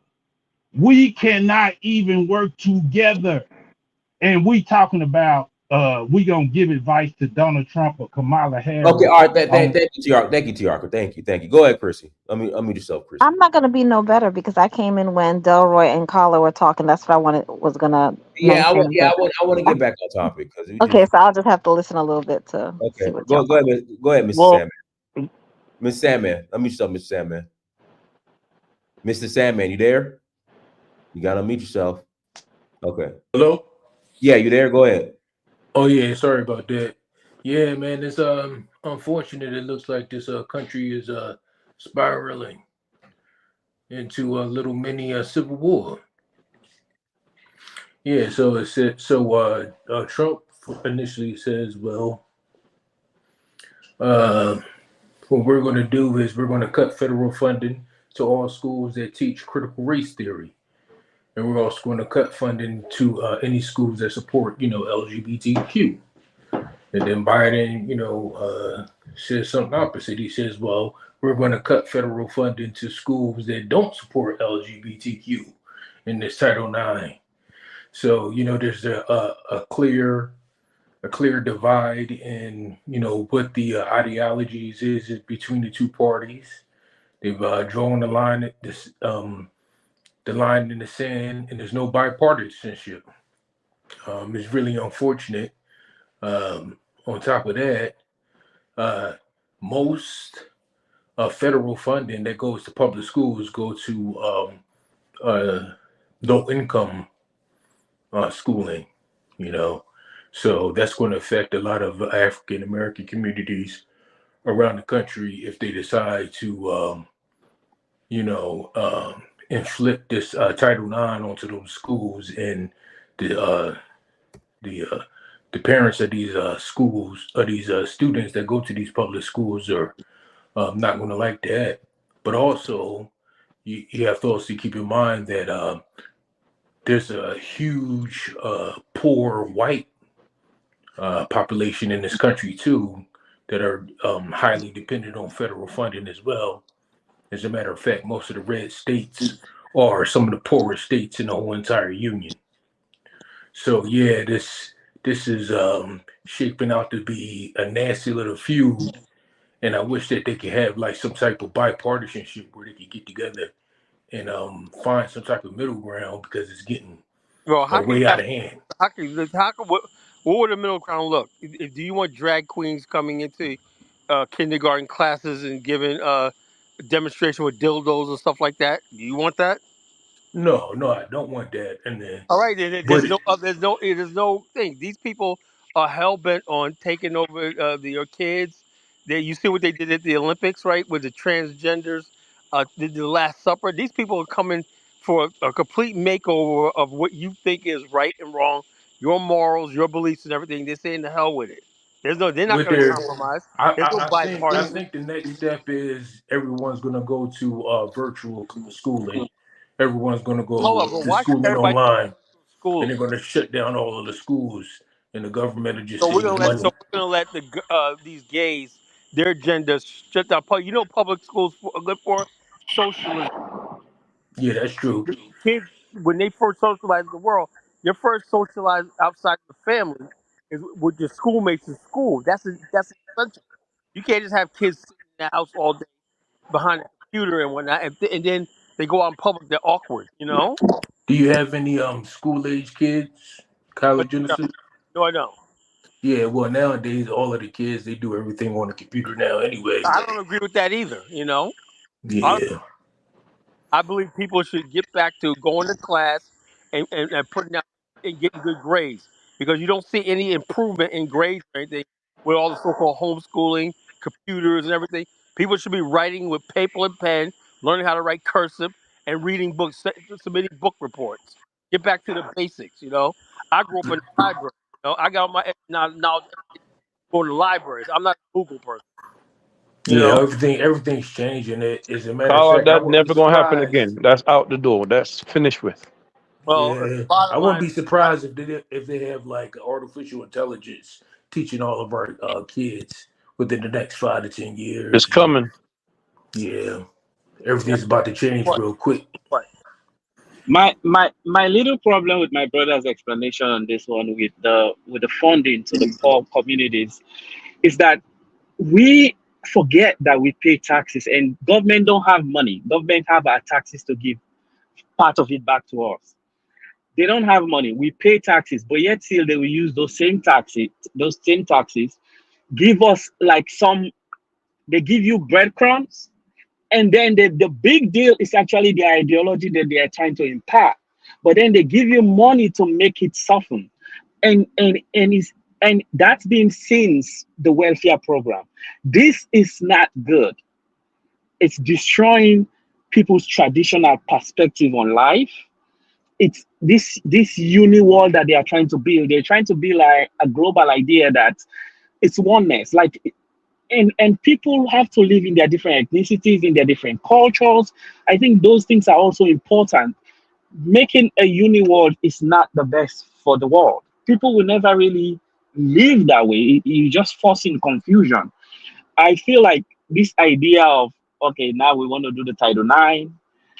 We cannot even work together. And we talking about we gonna give advice to Donald Trump or Kamala Okay, Harris all right. Thank on. you, Tiarka. Thank you. Go ahead, Chrissy. Let me yourself, Chrissy. I'm not gonna be no better because I came in when Delroy and Carla were talking. That's what I was gonna mention. But I want to get back on topic because we okay, just so I'll just have to listen a little bit to see okay. what y'all want. Go ahead, Mr. Well, Sandman. Miss Sandman, let me yourself, Mr. Sandman. Mr. Sandman, you there? You gotta unmute yourself. Okay. Hello? Yeah, you there? Go ahead. Oh yeah, sorry about that. Yeah, man, it's unfortunate. It looks like this country is spiraling into a little mini civil war. Yeah, so it said Trump initially says, well, what we're going to do is we're going to cut federal funding to all schools that teach critical race theory. And we're also going to cut funding to any schools that support, LGBTQ. And then Biden, says something opposite. He says, well, we're going to cut federal funding to schools that don't support LGBTQ in this Title IX. So, there's a clear divide in, what the ideologies is between the two parties. They've drawn the line the line in the sand, and there's no bipartisanship. It's really unfortunate. On top of that, most federal funding that goes to public schools go to low income schooling, so that's going to affect a lot of African American communities around the country if they decide to inflict this Title IX onto those schools, and the the parents of these schools or these students that go to these public schools are not going to like that. But also, you have to also keep in mind that there's a huge poor white population in this country too that are highly dependent on federal funding as well. As a matter of fact, most of the red states are some of the poorest states in the whole entire union. So yeah, this is shaping out to be a nasty little feud, and I wish that they could have like some type of bipartisanship where they could get together and find some type of middle ground because it's getting Well, how can you way out have? of hand. What would the middle ground look? Do you want drag queens coming into kindergarten classes and giving demonstration with dildos and stuff like that? Do you want that? No, I don't want that. And then, All right, but there's no thing. These people are hell bent on taking over your kids. You see what they did at the Olympics, right? With the transgenders, did the Last Supper. These people are coming for a complete makeover of what you think is right and wrong, your morals, your beliefs, and everything. They're saying the hell with it. They're not with going to their compromise. There's no I bipartisan. think the next step is everyone's going to go to virtual schooling. Everyone's going to Hold on, go but to why should schooling everybody online, and school? they're going to shut down all of the schools, and the government will just So we're save gonna let money. these gays, their agenda shut down. You know, public schools are good for socialism. Yeah, that's true. Kids, when they first socialize in the world, your first socialize outside the family is with your schoolmates in school. That's essential. You can't just have kids sitting in the house all day behind a computer and whatnot, and then they go out in public. They're awkward, you know. Do you have any school age kids, But college no, Genesis? no, I don't. Yeah, well nowadays all of the kids they do everything on the computer now anyway. I don't agree with that either. You know, Yeah. I believe people should get back to going to class and putting out and getting good grades because you don't see any improvement in grades or anything with all the so-called homeschooling, computers, and everything. People should be writing with paper and pen, learning how to write cursive, and reading books, submitting book reports. Get back to the basics. You know, I grew up in the library. You know, I got my knowledge going to libraries. I'm not a Google person. You Yeah, know, everything's changing. As a matter of Carl, fact, I that's wouldn't be never gonna happen surprised. again. That's out the door. That's finished with. well, Yeah, the I bottom wouldn't line be is. surprised if they have like artificial intelligence teaching all of our kids within the next 5 to 10 years. It's And coming. yeah, everything's about to change What? real quick. What? My little problem with my brother's explanation on this one with the funding to the poor communities is that we forget that we pay taxes and government don't have money. Government have our taxes to give part of it back to us. They don't have money. We pay taxes, but yet still they will use those same taxes, give us like some they give you breadcrumbs, and then the big deal is actually the ideology that they are trying to impart. But then they give you money to make it soften. And that's been since the welfare program. This is not good. It's destroying people's traditional perspective on life. It's this uni world that they are trying to build. They're trying to build like a global idea that it's oneness. Like and people have to live in their different ethnicities, in their different cultures. I think those things are also important. Making a uni world is not the best for the world. People will never really live that way. You just forcing confusion. I feel like this idea of okay, now we want to do the Title IX,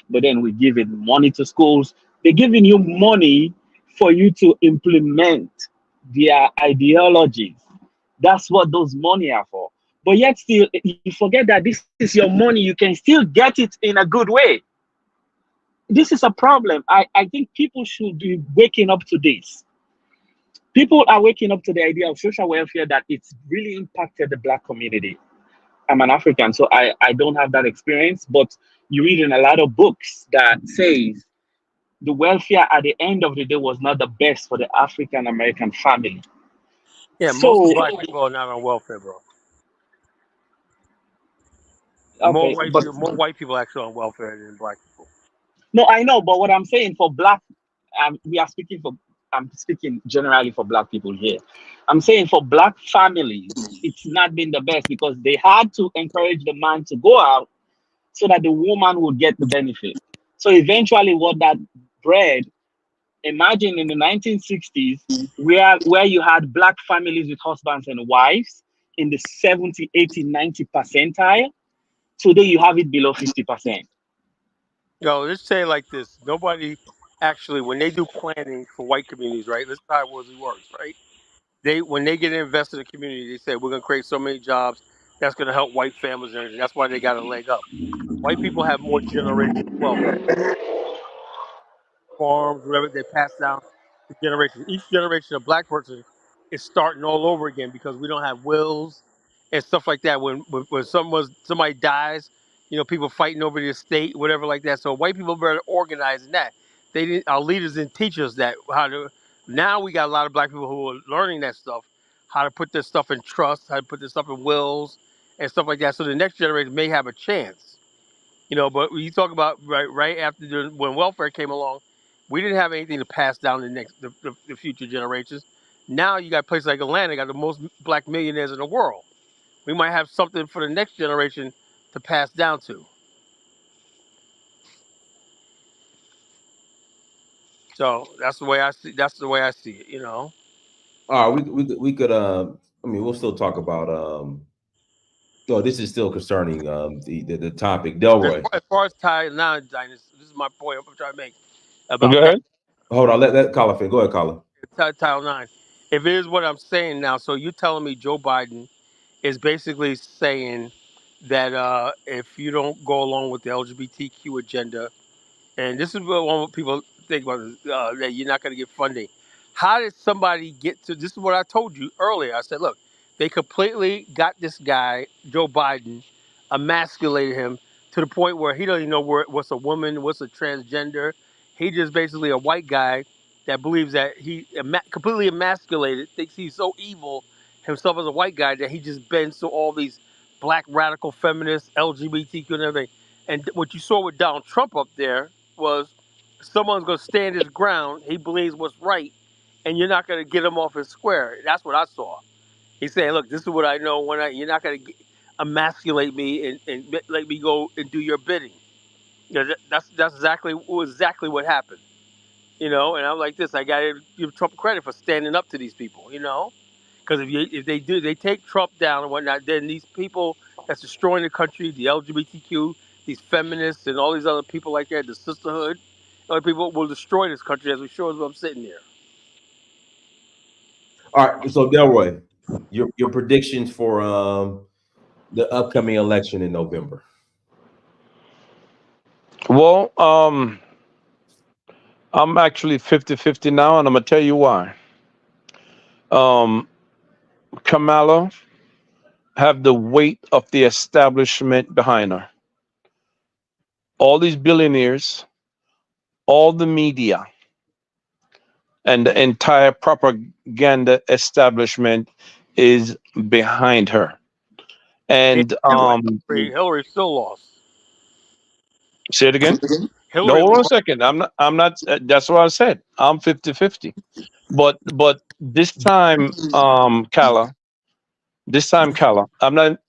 but then we give it money to schools. They're giving you money for you to implement their ideologies. That's what those money are for. But yet still, you forget that this is your money. You can still get it in a good way. This is a problem. I think people should be waking up to this. People are waking up to the idea of social welfare that it's really impacted the black community. I'm an African, so I don't have that experience, but you read in a lot of books that says the welfare at the end of the day was not the best for the African American family. Yeah, most So black people are not on welfare, bro. okay, but More white people actually on welfare than black people. no, I know, but what I'm saying for black, we are speaking for, I'm speaking generally for black people here. I'm saying for black families, it's not been the best because they had to encourage the man to go out so that the woman would get the benefit. So eventually, what that bred, imagine in the 1960s, where you had black families with husbands and wives in the 70, 80, 90 percentile. Today, you have it below 50%. Yo, let's say it like this: nobody actually, when they do planning for white communities, right? Let's how it works, right? They when they get invested in the community, they say we're gonna create so many jobs that's gonna help white families and everything. That's why they got a leg up. White people have more generational wealth. Farms, whatever they pass down the generation. Each generation of black person is starting all over again because we don't have wills and stuff like that. When somebody dies, people fighting over the estate, whatever like that. So white people better organize in that. They didn't. Our leaders didn't teach us that how to. Now we got a lot of black people who are learning that stuff, how to put this stuff in trust, how to put this stuff in wills and stuff like that. So the next generation may have a chance. But when you talk about right after when welfare came along, we didn't have anything to pass down the future generations. Now you got places like Atlanta got the most black millionaires in the world. We might have something for the next generation to pass down to. So that's the way I see. That's the way I see it. You know. All right, we could I mean, we'll still talk about oh, this is still concerning the topic. Delroy. As far as Title IX, this is my point I'm trying to make Go about that. ahead. Hold on, let Colin finish. Go ahead, Colin. Title IX. If it is what I'm saying now, so you're telling me Joe Biden is basically saying that if you don't go along with the LGBTQ agenda, and this is what people think about that you're not going to get funding. How did somebody get to this? Is what I told you earlier. I said, look, they completely got this guy, Joe Biden, emasculated him to the point where he doesn't even know what's a woman, what's a transgender. He just basically a white guy that believes that he completely emasculated, thinks he's so evil himself as a white guy that he just bends to all these black radical feminists, LGBTQ and everything. And what you saw with Donald Trump up there was someone's going to stand his ground. He believes what's right, and you're not going to get him off his square. That's what I saw. He's saying, "Look, this is what I know. You're not going to emasculate me and let me go and do your bidding." You know, that's exactly what happened. You know, and I'm like this. I got to give Trump credit for standing up to these people. You know, because if they take Trump down and whatnot, then these people that's destroying the country, the LGBTQ, these feminists, and all these other people like that, the sisterhood, other people will destroy this country as we show as I'm sitting here. All right, so Delroy, your predictions for the upcoming election in November. Well, I'm actually 50-50 now, and I'm gonna tell you why. Um, Kamala have the weight of the establishment behind her. All these billionaires, all the media, and the entire propaganda establishment is behind her. And Hillary still lost. say it again. No, Hillary hold on a lost. second. I'm not. That's what I said. I'm 50-50. But this time, Kala, I'm not.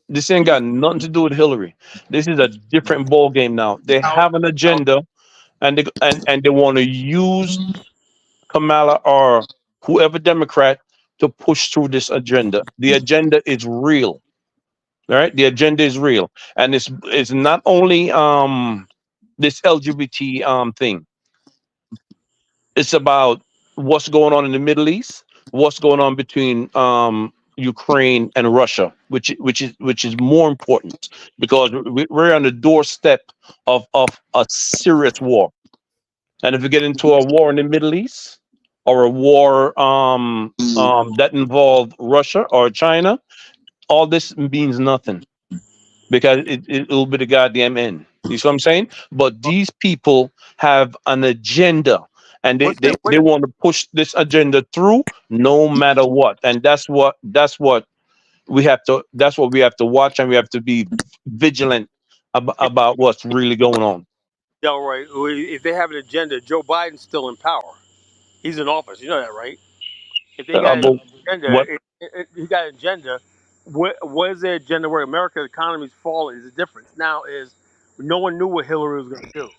This ain't got nothing to do with Hillary. This is a different ball game now. They have an agenda, and they want to use Kamala or whoever Democrat to push through this agenda. The agenda is real. All right, the agenda is real, and it's not only this LGBT thing. It's about what's going on in the Middle East, what's going on between Ukraine and Russia, which is more important because we're on the doorstep of a serious war. And if we get into a war in the Middle East or a war that involved Russia or China, all this means nothing because it'll be the goddamn end. You see what I'm saying? But these people have an agenda and they want to push this agenda through no matter what. And that's what we have to watch, and we have to be vigilant about what's really going on. Delroy, if they have an agenda, Joe Biden's still in power. He's in office. You know that, right? If they got an About agenda, what he got an agenda. What is their agenda where America's economy is falling? Is the difference now is no one knew what Hillary was going to do.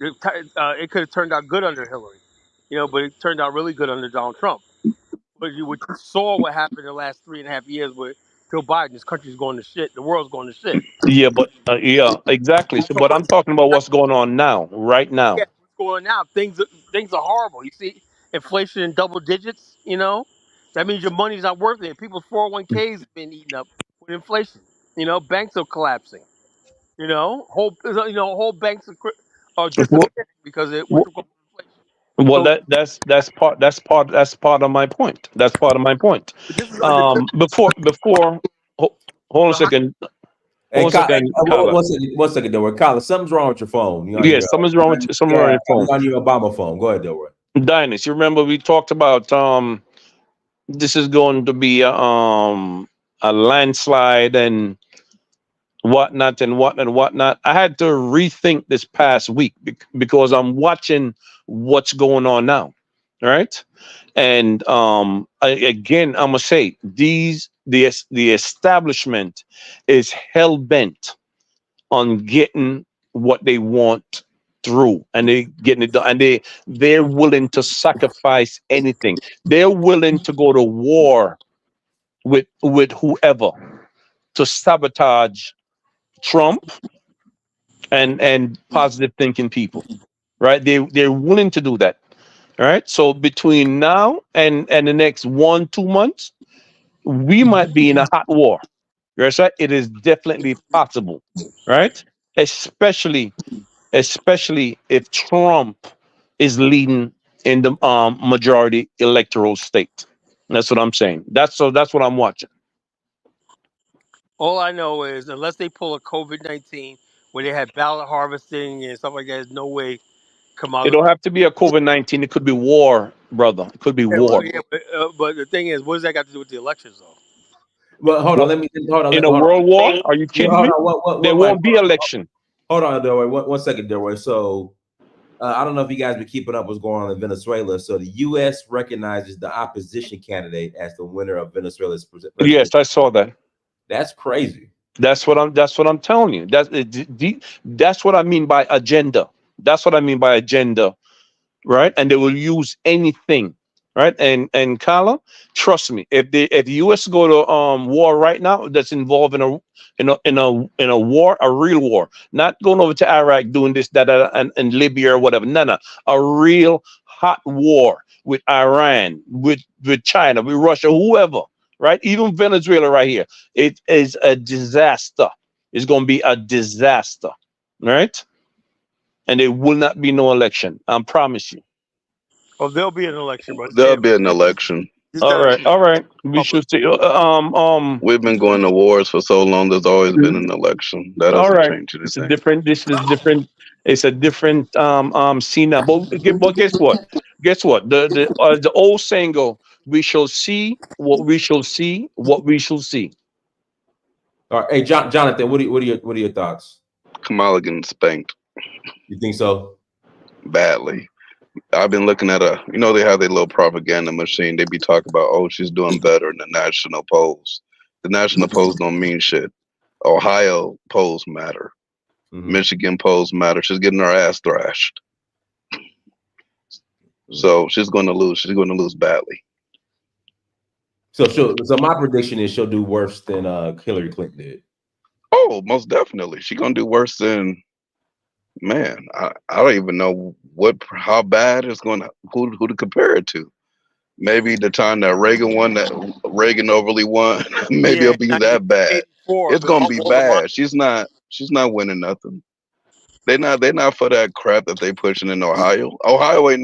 It could have turned out good under Hillary, you know, but it turned out really good under Donald Trump. But what you saw what happened in the last 3.5 years with Joe Biden, this country's going to shit. The world's going to shit. Yeah, but yeah, exactly. So, but I'm talking about what's going on now, right Yeah, now. what's going on now? Things are horrible. You see inflation in double digits. You know, that means your money's not worth it. People's 401ks have been eaten up with inflation. You know, banks are collapsing. Whole banks are Well, disappearing because it went well, to inflation. well, So that's part of my point. That's part of my point. this is under Before hold on a behind. second, Hey, Carla. one second, Delroy. Colin, something's wrong with your phone. You on Yes, your something's wrong with your phone. on your Obama phone. Go ahead, Delroy. Dinus, you remember we talked about this is going to be a landslide and whatnot and whatnot. I had to rethink this past week because I'm watching what's going on now. right? And again, I'm gonna say the establishment is hell bent on getting what they want through, and they getting it done, and they're willing to sacrifice anything. They're willing to go to war with whoever to sabotage Trump and positive thinking people, right? They're willing to do that. All right. So between now and the next 1 2 months, we might be in a hot war. Yes, right. It is definitely possible, right? Especially especially if Trump is leading in the majority electoral state. That's what I'm saying. That's what I'm watching. All I know is unless they pull a COVID-19 where they had ballot harvesting and stuff like that, there's no way It Kamala. don't have to be a COVID-19. It could be war, brother. It could be Yeah, well, war. yeah, but the thing is, what does that got to do with the elections, though? Well, hold on. What, Let me hold on. in a Hold on. world war? Are you Well, kidding hold me? on. There Mike? won't be election. Hold on, Delroy. One second, Delroy. So, I don't know if you guys been keeping up what's going on in Venezuela. So, the U.S. recognizes the opposition candidate as the winner of Venezuela's Yes, president. I saw that. That's crazy. That's what I'm telling you. That's what I mean by agenda. That's what I mean by agenda, right? And they will use anything, right? And Kala, trust me, if the US go to war right now, that's involved in a war, a real war, not going over to Iraq doing this, that, and Libya or whatever. No, no, a real hot war with Iran, with China, with Russia, whoever, right? Even Venezuela right here. It is a disaster. It's going to be a disaster, right? And there will not be no election. I promise you. Oh, there'll be an election, but There'll be an election. just All gotta right, be all right. We public. should see. We've been going to wars for so long. There's always been an election. That All doesn't right. change It's a anything. different. This is different. It's a different scene now. But guess what? Guess what? The old saying go: "We shall see what we shall see. What we shall see." All right, hey, Jonathan, what are your thoughts? Kamala getting spanked You think so? badly. I've been looking at they have their little propaganda machine. They be talking about, oh, she's doing better in the national polls. The national polls don't mean shit. Ohio polls matter. Mhm. Michigan polls matter. She's getting her ass thrashed. So she's going to lose. She's going to lose badly. So my prediction is she'll do worse than Hillary Clinton did. Oh, most definitely. She's going to do worse than, man, I don't even know how bad it's going to, who to compare it to. Maybe the time that Reagan overly won, maybe Yeah, it'll be that bad. 1984. It's gonna be bad. She's not winning nothing. They not for that crap that they pushing in Ohio. Ohio ain't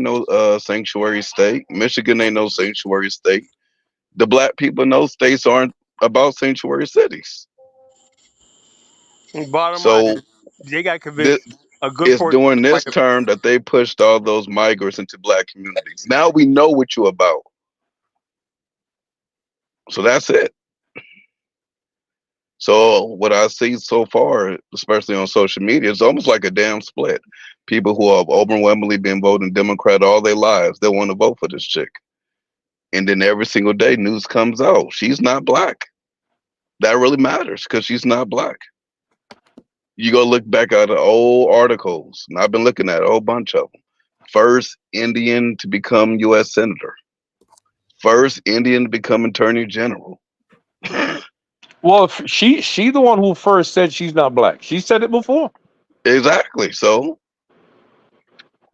no sanctuary state. Michigan ain't no sanctuary state. The black people in those states aren't about sanctuary cities. Bottom line So is they got to convince this a good it's portion of during the this white. term that they pushed all those migrants into black communities. Now we know what you about. So that's it. So what I see so far, especially on social media, it's almost like a damn split. People who have overwhelmingly been voting Democrat all their lives, they want to vote for this chick. And then every single day news comes out. She's not black. That really matters because she's not black. You go look back at the old articles, and I've been looking at a whole bunch of them. First Indian to become US Senator. First Indian to become Attorney General. Well, she the one who first said she's not black. She said it before. Exactly. So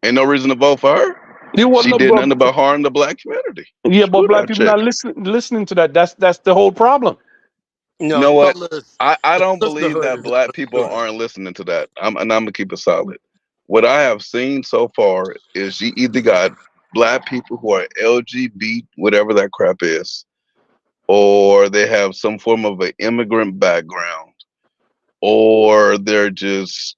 ain't no reason to vote for her. You She wasn't a did bro. nothing but harm the black community. Yeah, but Screw black that people chick. not listening to that. That's the whole problem. You No, know the what? problem is I the don't believe sisterhood that is black people good. aren't listening to that. I'm gonna keep it solid. What I have seen so far is you either got black people who are LGBT, whatever that crap is, or they have some form of an immigrant background, or they're just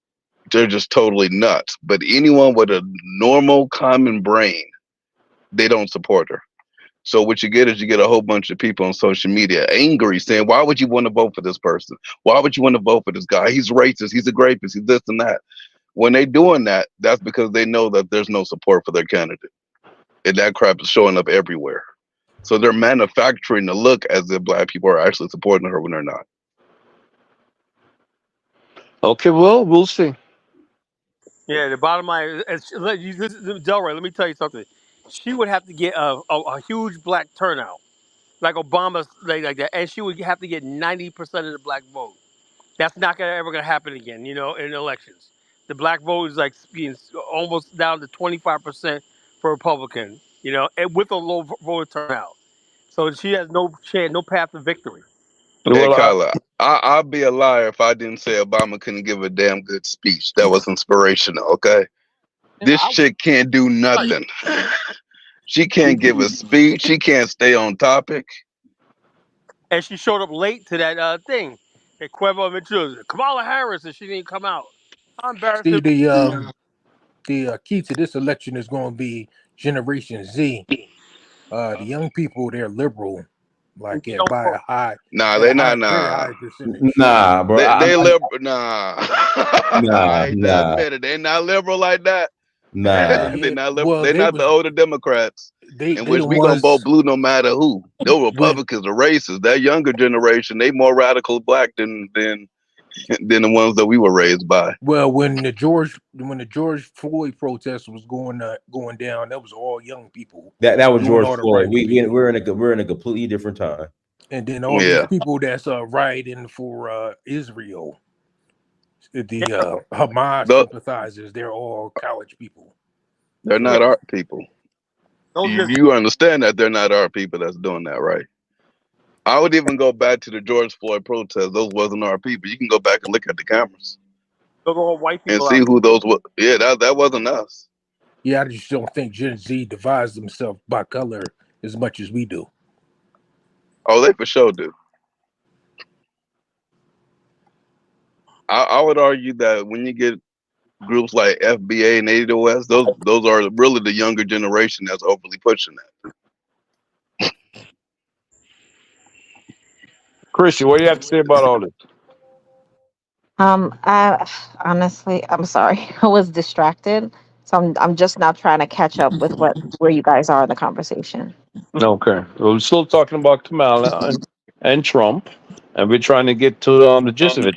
totally nuts. But anyone with a normal common brain, they don't support her. So what you get is you get a whole bunch of people on social media angry saying, why would you want to vote for this person? Why would you want to vote for this guy? He's racist. He's a rapist. He's this and that. When they doing that, that's because they know that there's no support for their candidate, and that crap is showing up everywhere. So they're manufacturing the look as if black people are actually supporting her when they're not. Okay, well, we'll see. Yeah, the bottom line is, Delroy, let me tell you something. She would have to get a huge black turnout, like Obama, like that, and she would have to get 90% of the black vote. That's not ever gonna happen again, in elections. The black vote is like being almost down to 25% for Republican, and with a low voter turnout. So she has no chance, no path to victory. Hey, Well, Kyla, I'd be a liar if I didn't say Obama couldn't give a damn good speech. That was inspirational, okay? This I, chick can't do right. nothing. She can't give a speech. She can't stay on topic. And she showed up late to that thing. That Cuervo mentioned Kamala Harris, and she didn't come out. How See, embarrassing! the key to this election is going to be Generation Z. The young people, they're liberal, like They don't by vote. Nah, they not. very Nah, high percentage. Nah, bro. they liberal. Nah, Nah, I hate to nah, admit it. They not liberal like that. Yeah, nah. They yeah. not liberal. Well, They not the older Democrats, in they which the we gonna vote ones blue no matter who. No when Republicans are racist. That younger generation, they more radical black than the ones that we were raised by. well when the George Floyd protest was going down, that was all young people That was doing George all the Floyd. rioting. We're in a completely different time. And then all these Yeah, people that's rioting for Israel, Yeah, the Hamas Tho- sympathizers, they're all college people. they're yeah. not our people. Those just You understand that they're not our people that's doing that, right? I would even go back to the George Floyd protest. Those wasn't our people. You can go back and look at the cameras those are all white and people see out who those were. Yeah, that wasn't us. Yeah, I just don't think Gen Z divides themselves by color as much as we do. Oh, they for sure do. I would argue that when you get groups like FBA and ADOS, those are really the younger generation that's overly pushing that. Christian, what do you have to say about all this? I honestly, I'm sorry, I was distracted, so I'm just now trying to catch up with where you guys are in the conversation. Okay, well, we're still talking about Kamala and Trump, and we're trying to get to the gist of it.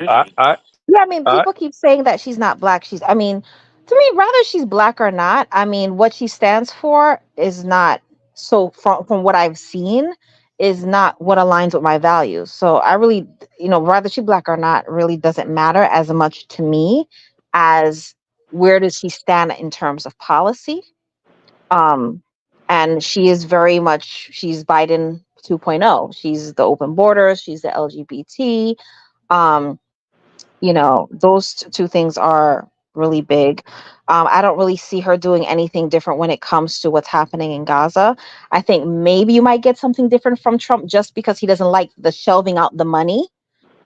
Yeah, I mean, I people keep saying that she's not black. I mean, to me, rather she's black or not, I mean, what she stands for is not, so from what I've seen, is not what aligns with my values. So I really, rather she black or not really doesn't matter as much to me as where does she stand in terms of policy. Um, and she is very much, she's Biden 2.0. She's the open borders, she's the LGBT. Um, those two things are really big. I don't really see her doing anything different when it comes to what's happening in Gaza. I think maybe you might get something different from Trump just because he doesn't like the shelving out the money,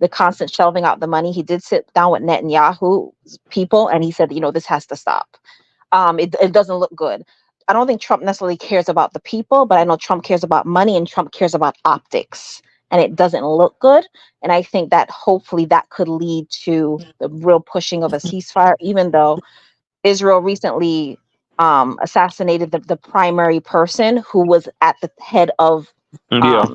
the constant shelving out the money. He did sit down with Netanyahu's people and he said, this has to stop. It doesn't look good. I don't think Trump necessarily cares about the people, but I know Trump cares about money and Trump cares about optics. And it doesn't look good. And I think that hopefully that could lead to the real pushing of a ceasefire, even though Israel recently assassinated the primary person who was at the head of yeah,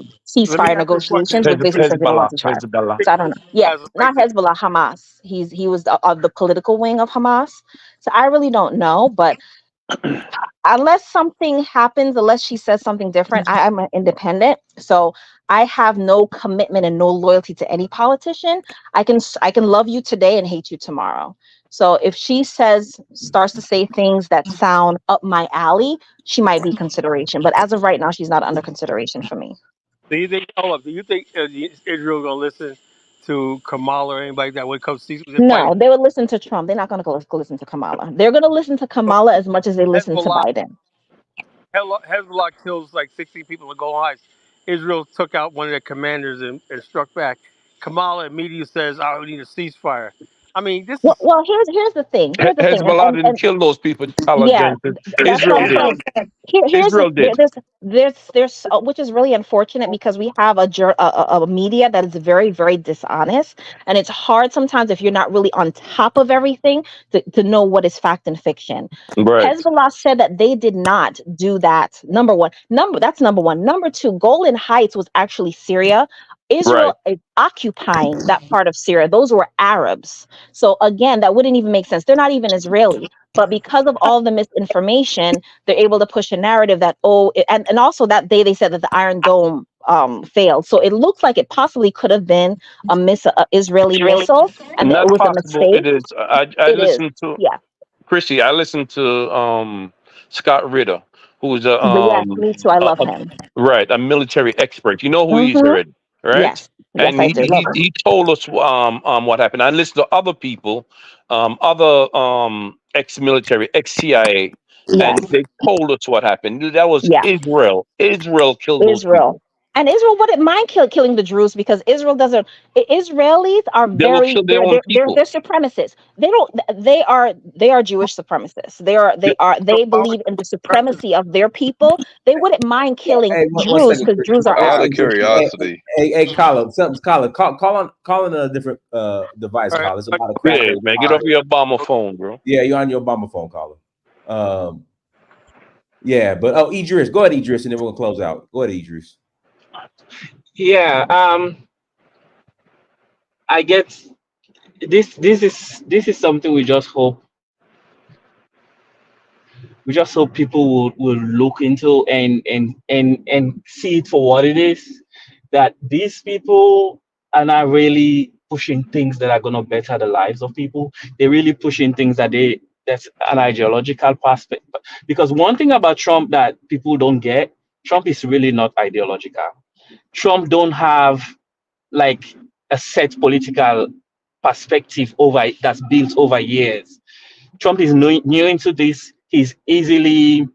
let me ceasefire ask you a question. negotiations, which basically says they don't want ceasefire. Hezbollah. So I don't know. Yeah, As a not racist, Hezbollah, Hamas. He was of the political wing of Hamas. So I really don't know, but unless something happens, unless she says something different, I'm an independent. So I have no commitment and no loyalty to any politician. I can love you today and hate you tomorrow. So if she starts to say things that sound up my alley, she might be consideration. But as of right now, she's not under consideration for me. do you think? Hold up. Do you think Israel gonna listen to Kamala or anybody like that when it comes to ceasefire? Like No, they would listen to Trump. They're not going to go listen to Kamala. They're going to listen to Kamala as much as they listen to Hezbollah, Biden. Hezbollah kills like 16 people in Golan Heights. Israel took out one of their commanders and struck back. Kamala immediately says, "I we need a ceasefire." I mean, this Well, is well, here's the thing. Here's the thing, Hezbollah didn't and kill those people, Tyler yeah, Jenkins. that's what Israel I'm did. saying. Here's the Israel did. there's which is really unfortunate because we have a media that is very, very dishonest, and it's hard sometimes if you're not really on top of everything to know what is fact and fiction. Right. Hezbollah said that they did not do that. That's number one. Number two, Golan Heights was actually Syria. Right. Israel is occupying that part of Syria. Those were Arabs. So again, that wouldn't even make sense. They're not even Israeli. But because of all the misinformation, they're able to push a narrative that, and also that day they said that the Iron Dome failed. So it looks like it possibly could have been a Israeli missile, and it Not was a possible. mistake. It is. I It is. listened to Yeah. Chrissy. I listened to Scott Ritter, who's But yes, me too. I love him. right, a military expert. You know who he's Hmm. already, right? Yes. Yes, And I do. Love him. he told us what happened. I listened to other people, other ex-military, ex-CIA, and Yes. they told us what happened. That was Yeah. Israel. Israel killed those Israel. people. And Israel wouldn't mind killing the Druze because Israel doesn't. Israelis are They will very kill their own people. they're supremacists. They are Jewish supremacists. They believe in the supremacy of their people. They wouldn't mind killing Hey, one Druze second, because Chris. Druze are Out of Arabs. curiosity, Hey, Colin, something's Colin. Call on a different device, All right. Colin. There's a lot of Yeah, crackling. man, get off your Obama phone, bro. Yeah, you're on your Obama phone, Colin. Yeah, but Idris, go ahead, Idris, and then we're gonna close out. Go ahead, Idris. Yeah, I get this is something we just hope people will look into and see it for what it is, that these people are not really pushing things that are going to better the lives of people. They're really pushing things that's an ideological perspective. Because one thing about Trump that people don't get, Trump is really not ideological. Trump don't have like a set political perspective that's built over years. Trump is new into this. He's easily,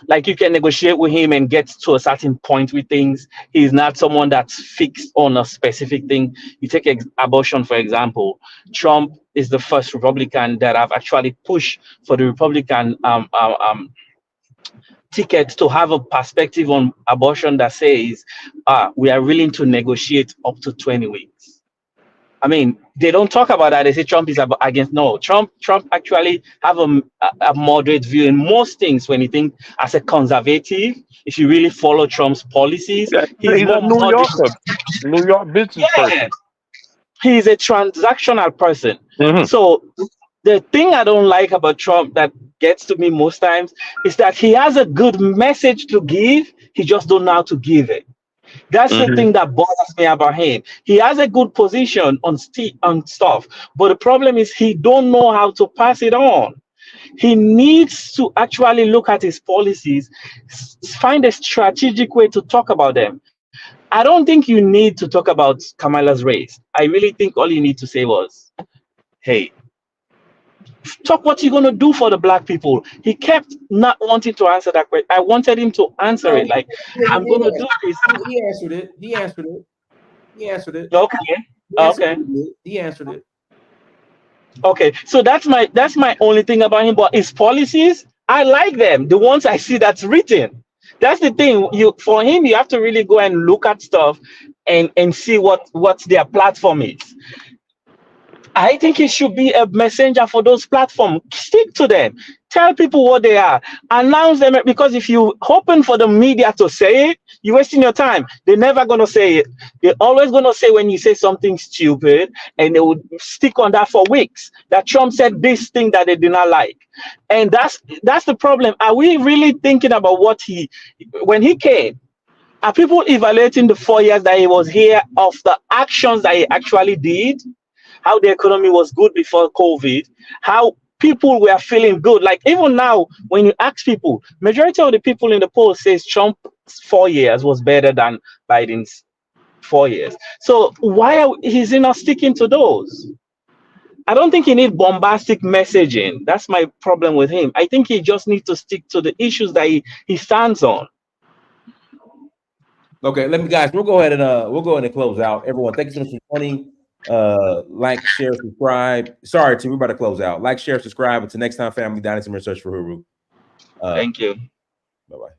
like, you can negotiate with him and get to a certain point with things. He's not someone that's fixed on a specific thing. You take abortion, for example. Trump is the first Republican that have actually pushed for the Republican ticket to have a perspective on abortion that says we are willing to negotiate up to 20 weeks. I mean, they don't talk about that. They say Trump is against. No, Trump actually have a moderate view in most things. When you think as a conservative, if you really follow Trump's policies, Yeah, he's he's a more New moderate. Yorker, New York business Yeah, person. he's a transactional person. Hmm. So the thing I don't like about Trump that gets to me most times is that he has a good message to give. He just don't know how to give it. That's the Hmm. thing that bothers me about him. He has a good position on stuff, but the problem is he don't know how to pass it on. He needs to actually look at his policies, find a strategic way to talk about them. I don't think you need to talk about Kamala's race. I really think all you need to say was, hey, talk what you're going to do for the black people. He kept not wanting to answer that question. I wanted him to answer it. Like, Yeah, I'm going to do this. He answered it. He answered it. He answered it. Okay. Okay. He answered it. Okay. So that's my only thing about him. But his policies, I like them. The ones I see that's written. That's the thing. For him, you have to really go and look at stuff and see what their platform is. I think it should be a messenger for those platforms. Stick to them. Tell people what they are. Announce them, because if you open for the media to say it, you're wasting your time. They're never going to say it. They're always going to say when you say something stupid, and they would stick on that for weeks. That Trump said this thing that they did not like. And that's the problem. Are we really thinking about when he came? Are people evaluating the 4 years that he was here of the actions that he actually did? How the economy was good before COVID, how people were feeling good. Like, even now, when you ask people, majority of the people in the poll says Trump's 4 years was better than Biden's 4 years. So why is he not sticking to those? I don't think he needs bombastic messaging. That's my problem with him. I think he just needs to stick to the issues that he stands on. Okay, we'll go ahead and close out. Everyone, thank you so much for joining. Like, share, subscribe. Sorry, we're about to close out. Like, share, subscribe. Until next time, family, Dynasty Research for Huru. Thank you. Bye-bye.